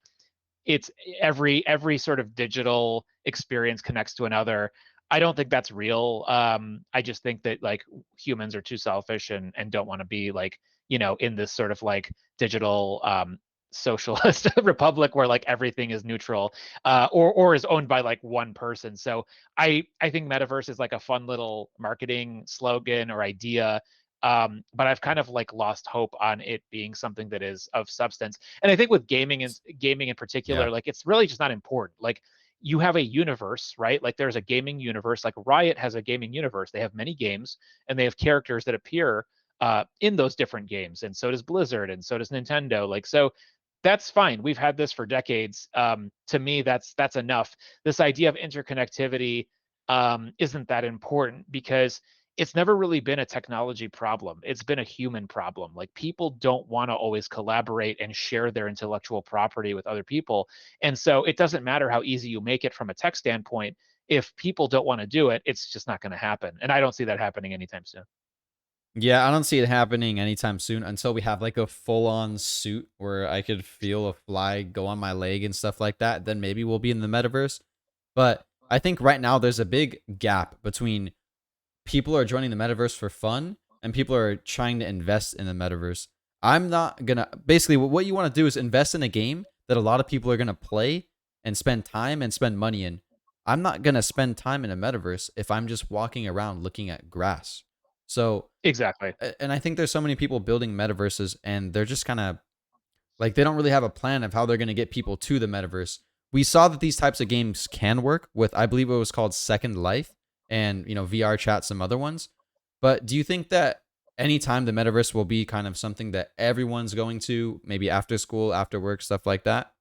it's every sort of digital experience connects to another. I don't think that's real. I just think that like humans are too selfish and don't want to be like in this sort of like digital socialist republic where like everything is neutral or is owned by like one person. So I think metaverse is like a fun little marketing slogan or idea. But I've kind of like lost hope on it being something that is of substance. And I think with gaming in Yeah. particular, like it's really just not important. Like you have a universe, right? Like there's a gaming universe. Like Riot has a gaming universe. They have many games and they have characters that appear in those different games, and so does Blizzard, and so does Nintendo. Like so, that's fine. We've had this for decades. To me, that's enough. This idea of interconnectivity isn't that important because it's never really been a technology problem. It's been a human problem. Like people don't want to always collaborate and share their intellectual property with other people. And so it doesn't matter how easy you make it from a tech standpoint. If people don't want to do it, it's just not going to happen. And I don't see that happening anytime soon. Yeah, I don't see it happening anytime soon until we have like a full on suit where I could feel a fly go on my leg and stuff like that. Then maybe we'll be in the metaverse. But I think right now there's a big gap between people are joining the metaverse for fun and people are trying to invest in the metaverse. I'm not gonna basically what you want to do is invest in a game that a lot of people are gonna play and spend time and spend money in. I'm not gonna spend time in a metaverse if I'm just walking around looking at grass. So Exactly. and I think there's so many people building metaverses and they're just kind of like they don't really have a plan of how they're going to get people to the metaverse. We saw that these types of games can work with I believe it was called Second Life. and VR chat some other ones. But do you think that anytime the metaverse will be kind of something that everyone's going to, maybe after school, after work, stuff like that?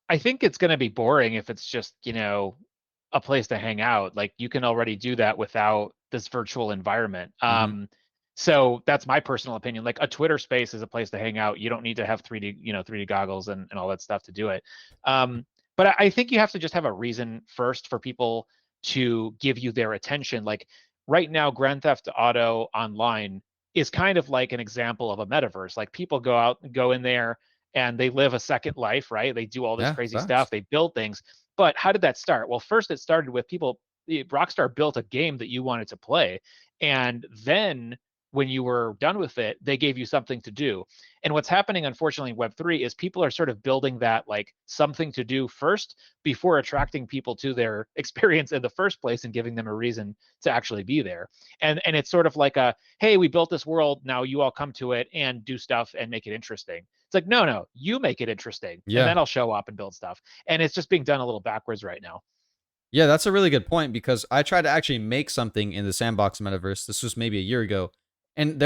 I think it's going to be boring if it's just, a place to hang out. Like you can already do that without this virtual environment. Hmm. So that's my personal opinion. Like a Twitter space is a place to hang out. You don't need to have 3D, 3D goggles and all that stuff to do it. But I think you have to just have a reason first for people to give you their attention. Like right now, Grand Theft Auto Online is kind of like an example of a metaverse. Like people go in there and they live a second life, right? They do all this Yeah, crazy stuff, facts. they build things. But how did that start? Well, first it started with people. Rockstar built a game that you wanted to play, and then when you were done with it, they gave you something to do. And what's happening, unfortunately, in Web3 is people are sort of building that like something to do first before attracting people to their experience in the first place and giving them a reason to actually be there. And it's sort of like a, hey, we built this world, now you all come to it and do stuff and make it interesting. It's like, no, no, you make it interesting, and Yeah. then I'll show up and build stuff. And it's just being done a little backwards right now. Yeah, that's a really good point because I tried to actually make something in the sandbox metaverse. This was maybe a year ago. And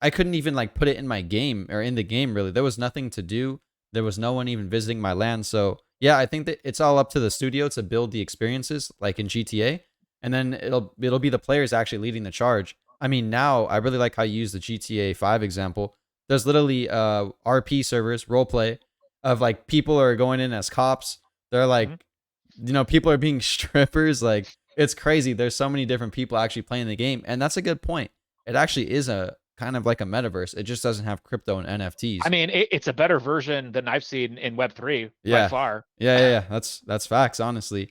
I couldn't even like put it in my game or in the game really. There was nothing to do. There was no one even visiting my land. So, yeah, I think that it's all up to the studio to build the experiences like in GTA, and then it'll be the players actually leading the charge. I mean, now I really like how you use the GTA 5 example. There's literally RP servers, role play of like people are going in as cops. They're Mhm. like people are being strippers. Like it's crazy. There's so many different people actually playing the game, and that's a good point. It actually is a kind of like a metaverse. It just doesn't have crypto and I NFTs. mean, it's a better version than I've seen in Web3 by Yeah, far. yeah. That's facts, honestly.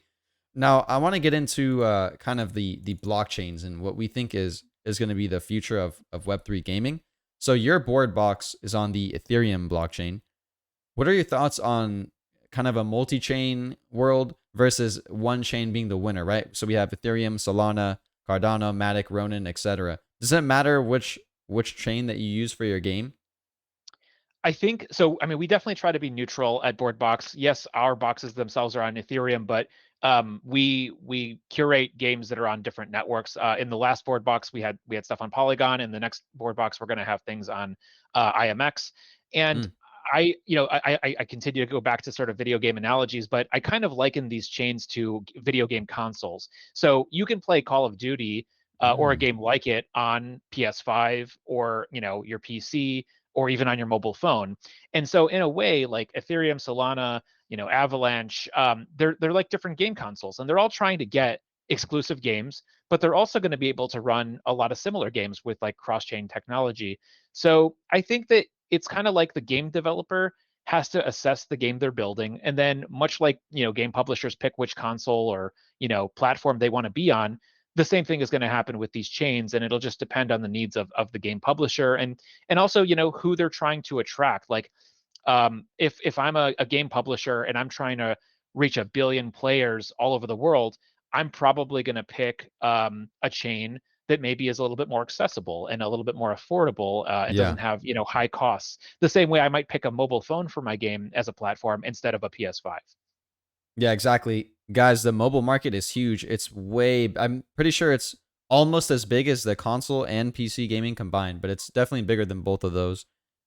Now I want to get into kind of the blockchains and what we think is going to be the future of Web3 gaming. So your board box is on the Ethereum blockchain. What are your thoughts on kind of a multi-chain world versus one chain being the winner, right? So we have Ethereum, Solana, Cardano, Matic, Ronin, etc. Does it matter which chain that you use for your game? I think so. I mean, we definitely try to be neutral at Boardbox. Yes, our boxes themselves are on Ethereum, but we curate games that are on different networks. In the last Boardbox, we had stuff on Polygon. In the next Boardbox, we're going to have things on IMX. And Mm, I continue to go back to sort of video game analogies, but I kind of liken these chains to video game consoles. So you can play Call of Duty or a mm, game like it on PS5 or your PC or even on your mobile phone. And so in a way, like Ethereum, Solana, Avalanche, they're like different game consoles, and they're all trying to get exclusive games, but they're also going to be able to run a lot of similar games with like cross-chain technology. So I think that it's kind of like the game developer has to assess the game they're building, and then much like game publishers pick which console or platform they want to be on, the same thing is going to happen with these chains, and it'll just depend on the needs of the game publisher and also who they're trying to attract. Like if I'm a game publisher and I'm trying to reach 1 billion players all over the world, I'm probably going to pick a chain that maybe is a little bit more accessible and a little bit more affordable and yeah. doesn't have high costs. The same way I might pick a mobile phone for my game as a platform instead of a PS5. Yeah, exactly. Guys, the mobile market is huge. I'm pretty sure it's almost as big as the console and PC gaming combined, but it's definitely bigger than both of those.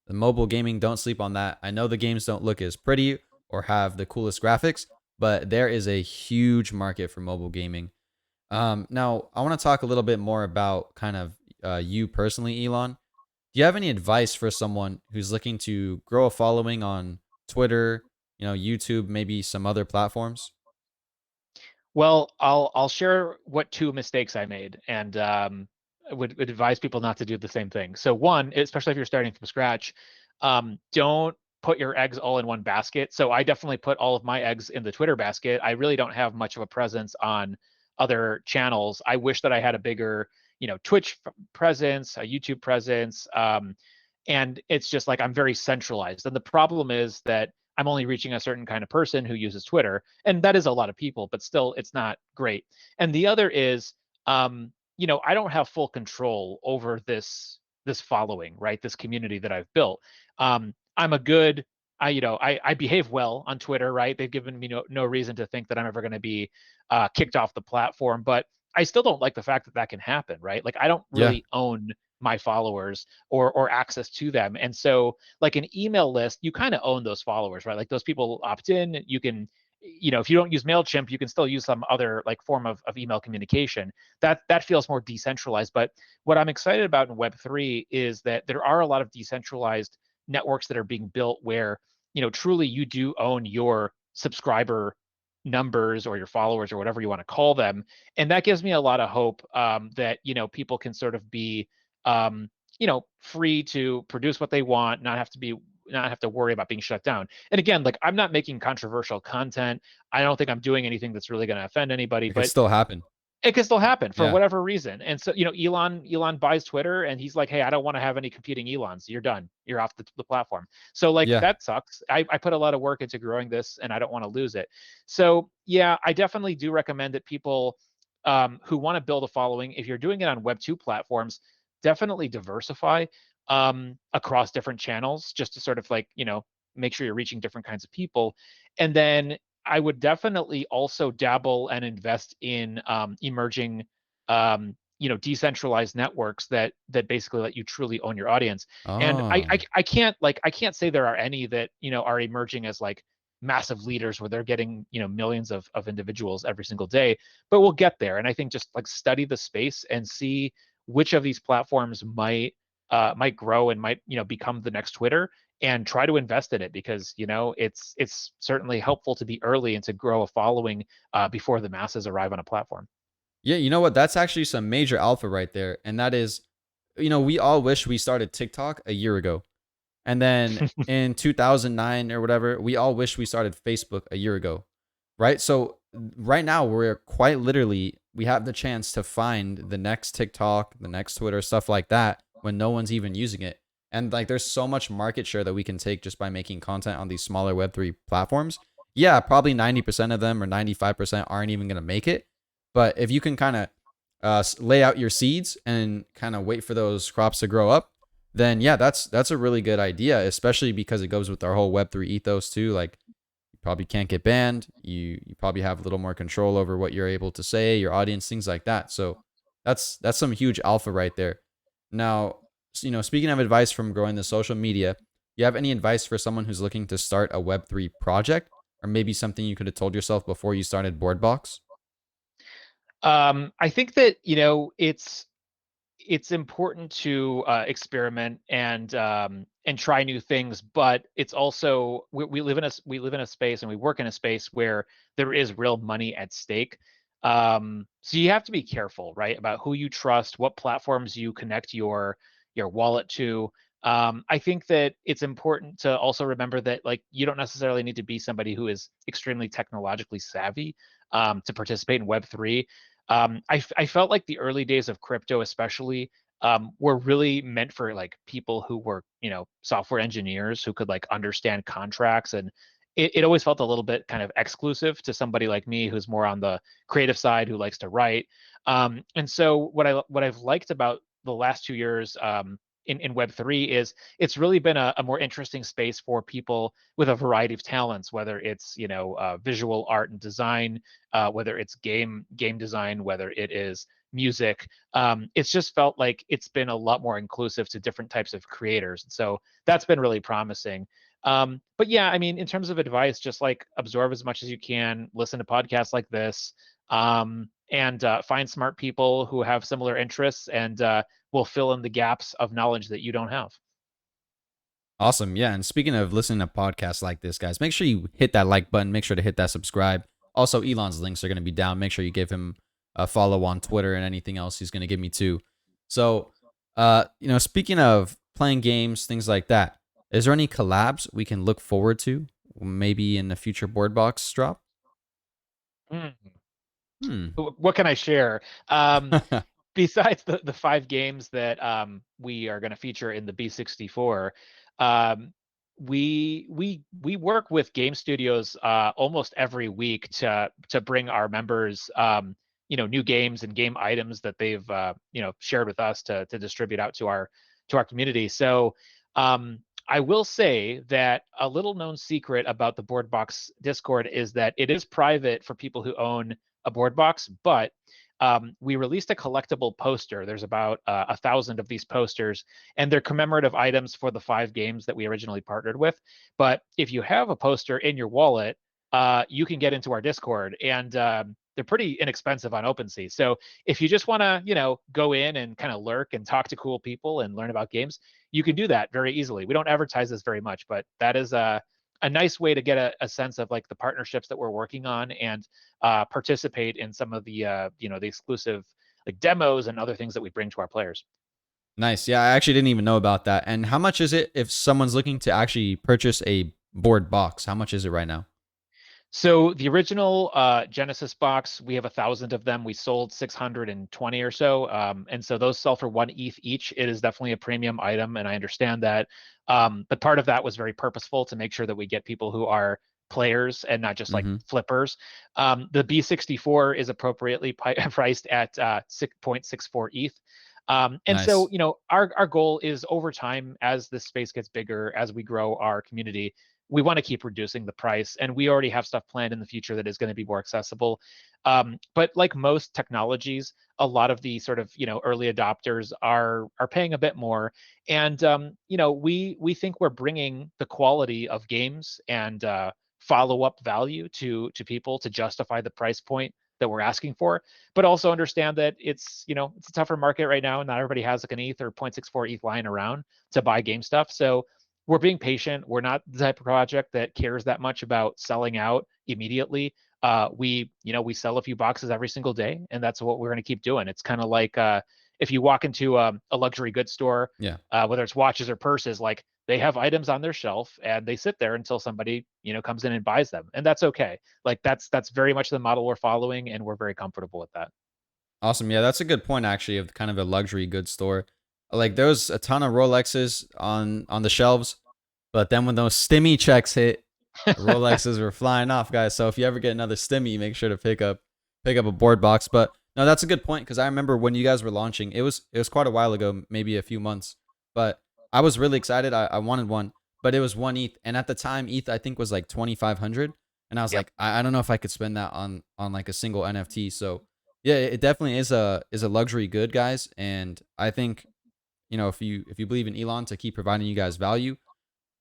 The mobile gaming, don't sleep on that. I know the games don't look as pretty or have the coolest graphics, but there is a huge market for mobile gaming. Now, I want to talk a little bit more about kind of you personally, Elon. Do you have any advice for someone who's looking to grow a following on Twitter, YouTube, maybe some other platforms? Well, I'll share what 2 mistakes I made, and would advise people not to do the same thing. So one, especially if you're starting from scratch, don't put your eggs all in one basket. So I definitely put all of my eggs in the Twitter basket. I really don't have much of a presence on other channels. I wish that I had a bigger, Twitch presence, a YouTube presence, and it's just like I'm very centralized. And the problem is that I'm only reaching a certain kind of person who uses Twitter, and that is a lot of people, but still, it's not great. And the other is, I don't have full control over this following, right? This community that I've built. I'm a good, I behave well on Twitter, right? They've given me no reason to think that I'm ever going to be kicked off the platform, but I still don't like the fact that that can happen, right? Like I don't Yeah. really own my followers or access to them. And so like an email list, you kind of own those followers, right? Like those people opt in, you can, if you don't use MailChimp, you can still use some other like form of email communication. That feels more decentralized. But what I'm excited about in Web3 is that there are a lot of decentralized networks that are being built where, truly you do own your subscriber numbers or your followers or whatever you want to call them. And that gives me a lot of hope that, people can sort of be, free to produce what they want, not have to worry about being shut down. And again, like I'm not making controversial content. I don't think I'm doing anything that's really going to offend anybody, It could but still happen. it can still happen for Yeah. whatever reason. And so, Elon buys Twitter and he's like, hey, I don't want to have any competing Elons. You're done. You're off the platform. So like Yeah. that sucks. I put a lot of work into growing this and I don't want to lose it. So yeah, I definitely do recommend that people who want to build a following, if you're doing it on Web2 platforms, definitely diversify across different channels just to sort of like, make sure you're reaching different kinds of people. And then I would definitely also dabble and invest in emerging, decentralized networks that basically let you truly own your audience. And Oh. I can't say there are any that are emerging as like massive leaders where they're getting millions of individuals every single day, but we'll get there. And I think just like study the space and see which of these platforms might grow and might become the next Twitter, and try to invest in it because it's certainly helpful to be early and to grow a following before the masses arrive on a platform. Yeah, you know what? That's actually some major alpha right there. And that is, we all wish we started TikTok a year ago. And then in 2009 or whatever, we all wish we started Facebook a year ago. Right? So right now we're quite literally we have the chance to find the next TikTok, the next Twitter, stuff like that when no one's even using it. And like there's so much market share that we can take just by making content on these smaller web3 platforms. Yeah, probably 90% of them or 95% aren't even going to make it. But if you can kind of lay out your seeds and kind of wait for those crops to grow up, then yeah, that's a really good idea, especially because it goes with our whole Web3 ethos too. Like you probably can't get banned. You probably have a little more control over what you're able to say, your audience, things like that. So that's some huge alpha right there. Now, speaking of advice from growing the social media, you have any advice for someone who's looking to start a Web3 project, or maybe something you could have told yourself before you started Boardbox? I think that it's important to experiment and try new things, but it's also we live in a space and we work in a space where there is real money at stake. So you have to be careful, right, about who you trust, what platforms you connect your wallet to. I think that it's important to also remember that like you don't necessarily need to be somebody who is extremely technologically savvy to participate in Web3. I felt like the early days of crypto, especially, were really meant for like people who were, software engineers who could like understand contracts, and it always felt a little bit kind of exclusive to somebody like me who's more on the creative side who likes to write. And so what I've liked about the last 2 years in Web3 is it's really been a more interesting space for people with a variety of talents, whether it's visual art and design, whether it's game design, whether it is music. It's just felt like it's been a lot more inclusive to different types of creators. So that's been really promising. But yeah, I mean, in terms of advice, just like absorb as much as you can, listen to podcasts like this, and find smart people who have similar interests and will fill in the gaps of knowledge that you don't have. Awesome. Yeah. And speaking of listening to podcasts like this, guys, make sure you hit that like button. Make sure to hit that subscribe. Also, Elon's links are going to be down. Make sure you give him a follow on Twitter and anything else he's going to give me too. So, speaking of playing games, things like that, is there any collabs we can look forward to? Maybe in the future board box drop? Hmm. Hmm. What can I share? Besides the 5 games that we are going to feature in the B64, um, we work with game studios almost every week to bring our members new games and game items that they've shared with us to distribute out to our community. So I will say that a little known secret about the Boardbox Discord is that it is private for people who own a Boardbox, but we released a collectible poster. There's about 1,000 of these posters, and they're commemorative items for the 5 games that we originally partnered with. But if you have a poster in your wallet, you can get into our Discord, and they're pretty inexpensive on OpenSea. So if you just want to, go in and kind of lurk and talk to cool people and learn about games, you can do that very easily. We don't advertise this very much, but that is a nice way to get a sense of like the partnerships that we're working on, and participate in some of the the exclusive like demos and other things that we bring to our players. Nice. Yeah, I actually didn't even know about that. And how much is it if someone's looking to actually purchase a board box? How much is it right now? So the original Genesis box, we have 1,000 of them. We sold 620 or so, and so those sell for 1 ETH each. It is definitely a premium item, and I understand that. But part of that was very purposeful to make sure that we get people who are players and not just like Mm-hmm. flippers. The B64 is appropriately priced at 6.64 ETH. And so, Nice. our goal is over time, as this space gets bigger, as we grow our community, we want to keep reducing the price, and we already have stuff planned in the future that is going to be more accessible. But like most technologies, a lot of the sort of early adopters are paying a bit more, and we think we're bringing the quality of games and follow up value to people to justify the price point that we're asking for, but also understand that it's a tougher market right now, and not everybody has like an ETH or 0.64 ETH lying around to buy game stuff. So we're being patient. We're not the type of project that cares that much about selling out immediately. We sell a few boxes every single day, and that's what we're going to keep doing. It's kind of like if you walk into a luxury goods store, Yeah. whether it's watches or purses, like they have items on their shelf and they sit there until somebody comes in and buys them, and that's okay. Like that's very much the model we're following, and we're very comfortable with that. Awesome. Yeah, that's a good point actually of kind of a luxury goods store. Like there's a ton of Rolexes on the shelves, but then when those stimmy checks hit, the Rolexes were flying off, guys. So if you ever get another stimmy, make sure to pick up a board box. But no, that's a good point because I remember when you guys were launching, it was quite a while ago, maybe a few months. But I was really excited. I wanted one, but it was 1 ETH, and at the time, ETH I think was like 2,500, and I was Yep. like, I don't know if I could spend that on like a single NFT. So yeah, it definitely is a luxury good, guys, and I think if you believe in Elon to keep providing you guys value,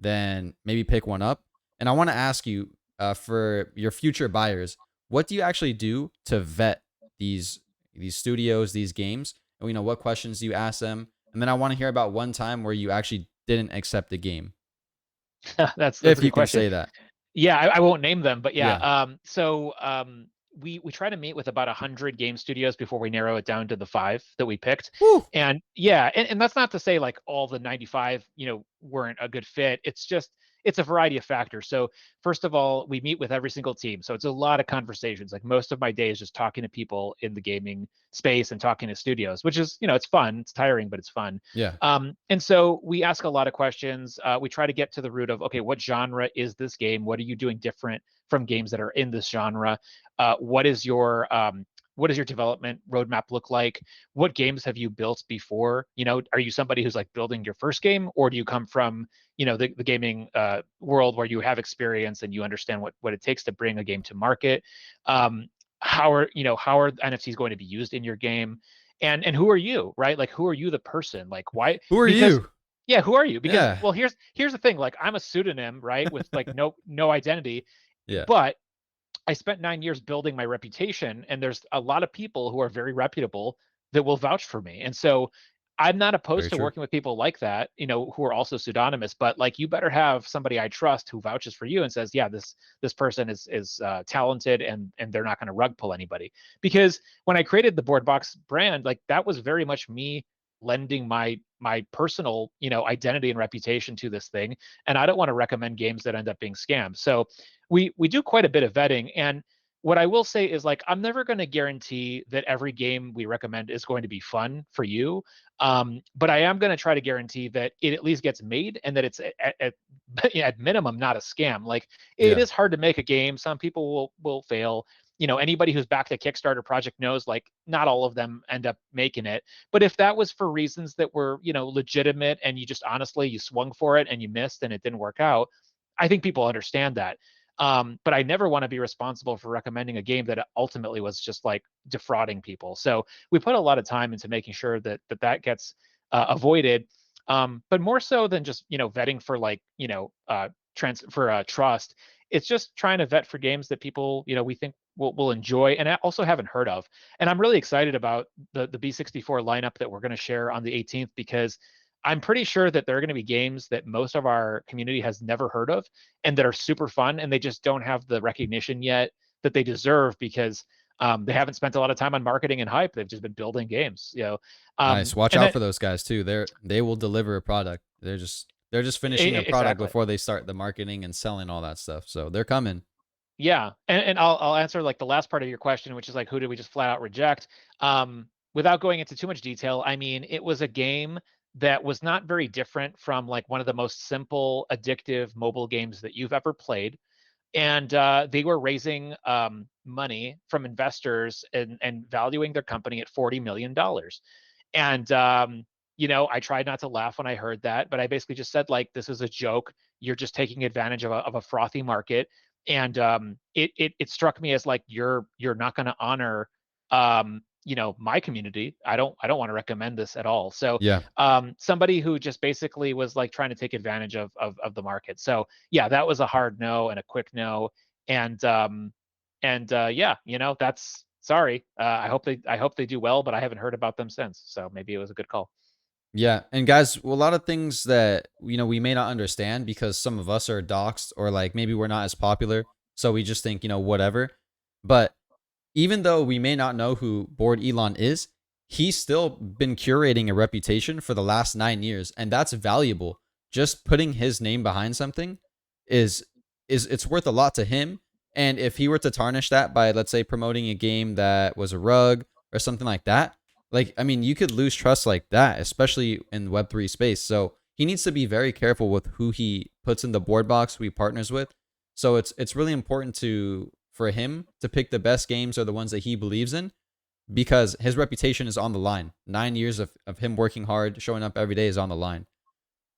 then maybe pick one up. And I want to ask you, for your future buyers, what do you actually do to vet these these studios, these games? And what questions do you ask them? And then I want to hear about one time where you actually didn't accept the game, That's a if you good can question. say that. Yeah, I won't name them, but yeah. Yeah. We try to meet with about 100 game studios before we narrow it down to the 5 that we picked. Woo. And yeah, and that's not to say like all the 95 weren't a good fit. It's a variety of factors. So first of all, we meet with every single team, so it's a lot of conversations. Like most of my day is just talking to people in the gaming space and talking to studios, which is it's fun. It's tiring, but it's fun. Yeah. And so we ask a lot of questions. We try to get to the root of, okay, what genre is this game? What are you doing different from games that are in this genre? What does your development roadmap look like? What games have you built before? Are you somebody who's like building your first game, or do you come from the gaming world where you have experience and you understand what it takes to bring a game to market? How are NFTs going to be used in your game? And who are you, right? Like, who are you, the person? Like, why? Who are Because you? yeah, who are you? Because Yeah. well, here's the thing. Like, I'm a pseudonym, right, with like no identity, Yeah. but I spent 9 years building my reputation, and there's a lot of people who are very reputable that will vouch for me. And so I'm not Very opposed to true. working with people like that, who are also pseudonymous, but like you better have somebody I trust who vouches for you and says, yeah, this person is talented, and they're not going to rug pull anybody. Because when I created the Boardbox brand, like that was very much me lending my personal identity and reputation to this thing, and I don't want to recommend games that end up being scams. So we do quite a bit of vetting. And what I will say is, like, I'm never going to guarantee that every game we recommend is going to be fun for you, but I am going to try to guarantee that it at least gets made, and that it's at minimum not a scam. Like, it Yeah. is hard to make a game. Some people will fail. Anybody who's backed a Kickstarter project knows, like, not all of them end up making it. But if that was for reasons that were legitimate, and you just honestly you swung for it and you missed and it didn't work out, I think people understand that. But I never want to be responsible for recommending a game that ultimately was just like defrauding people. So we put a lot of time into making sure that gets avoided. But more so than just vetting for like trust, it's just trying to vet for games that people we think will enjoy and also haven't heard of. And I'm really excited about the B64 lineup that we're going to share on the 18th, because I'm pretty sure that there are going to be games that most of our community has never heard of and that are super fun, and they just don't have the recognition yet that they deserve, because they haven't spent a lot of time on marketing and hype. They've just been building games, Nice. Watch and out then for those guys too. They will deliver a product. They're just finishing a product exactly. before they start the marketing and selling all that stuff. So they're coming. Yeah, and I'll answer like the last part of your question, which is like, who did we just flat out reject? Without going into too much detail, I mean, it was a game that was not very different from like one of the most simple, addictive mobile games that you've ever played. And they were raising money from investors and valuing their company at $40 million. And I tried not to laugh when I heard that, but I basically just said like, this is a joke. You're just taking advantage of a frothy market. And it struck me as like, you're not going to honor my community. I don't want to recommend this at all. So Yeah. somebody who just basically was like trying to take advantage of the market. So yeah, that was a hard no and a quick no. And yeah, that's sorry. I hope they do well, but I haven't heard about them since. So maybe it was a good call. Yeah. And guys, a lot of things that we may not understand because some of us are doxxed or like maybe we're not as popular. So we just think, whatever. But even though we may not know who Bored Elon is, he's still been curating a reputation for the last 9 years, and that's valuable. Just putting his name behind something is it's worth a lot to him. And if he were to tarnish that by, let's say, promoting a game that was a rug or something like that, like I mean, you could lose trust like that, especially in Web3 space. So he needs to be very careful with who he puts in the board box, who he partners with. So it's really important for him to pick the best games or the ones that he believes in, because his reputation is on the line. 9 years of him working hard, showing up every day is on the line.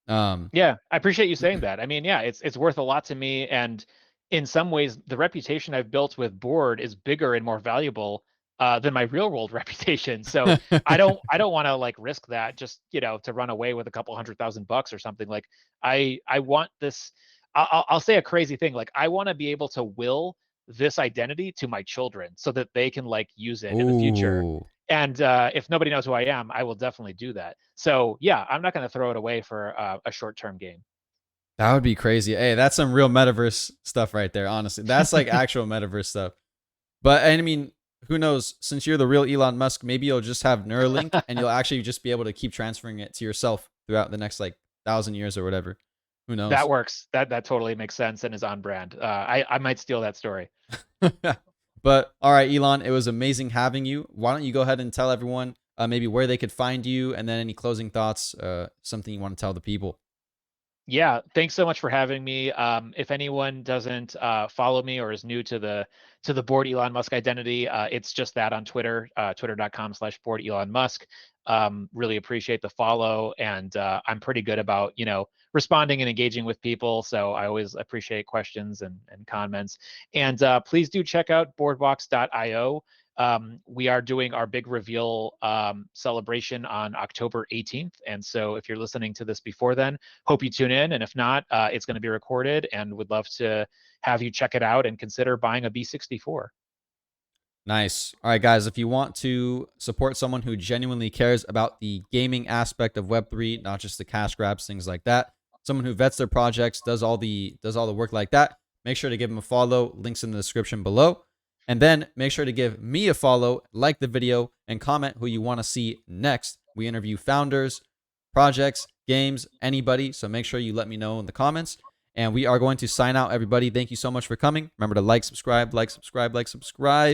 Um, Yeah, I appreciate you saying that. I mean, yeah, it's worth a lot to me, and in some ways, the reputation I've built with Board is bigger and more valuable than my real world reputation. So I don't want to like risk that just to run away with a couple $100,000 or something. Like I want this. I'll say a crazy thing. Like I want to be able to will this identity to my children so that they can like use it in the future. ooh, And if nobody knows who I am, I will definitely do that. So yeah, I'm not going to throw it away for a short-term game. that would be crazy. Hey, that's some real metaverse stuff right there. Honestly, that's like actual metaverse stuff. But I mean, who knows? Since you're the real Elon Musk, maybe you'll just have Neuralink, and you'll actually just be able to keep transferring it to yourself throughout the next like 1,000 years or whatever. Who That knows? works. That totally makes sense and is on brand. I might steal that story. But all right, Elon, it was amazing having you. Why don't you go ahead and tell everyone maybe where they could find you, and then any closing thoughts, something you want to tell the people. Yeah, thanks so much for having me. If anyone doesn't follow me or is new to the Bored Elon Musk identity, it's just that on Twitter, twitter.com/Bored Elon Musk. Really appreciate the follow, and I'm pretty good about responding and engaging with people. So I always appreciate questions and comments. And please do check out boardbox.io. We are doing our big reveal celebration on October 18th. And so if you're listening to this before then, hope you tune in. And if not, it's going to be recorded, and would love to have you check it out and consider buying a B64. Nice. All right, guys, if you want to support someone who genuinely cares about the gaming aspect of Web3, not just the cash grabs, things like that, someone who vets their projects, does all the work like that, make sure to give them a follow. Links in the description below. And then make sure to give me a follow, like the video, and comment who you want to see next. We interview founders, projects, games, anybody. So make sure you let me know in the comments. And we are going to sign out, everybody. Thank you so much for coming. Remember to like, subscribe, like, subscribe, like, subscribe.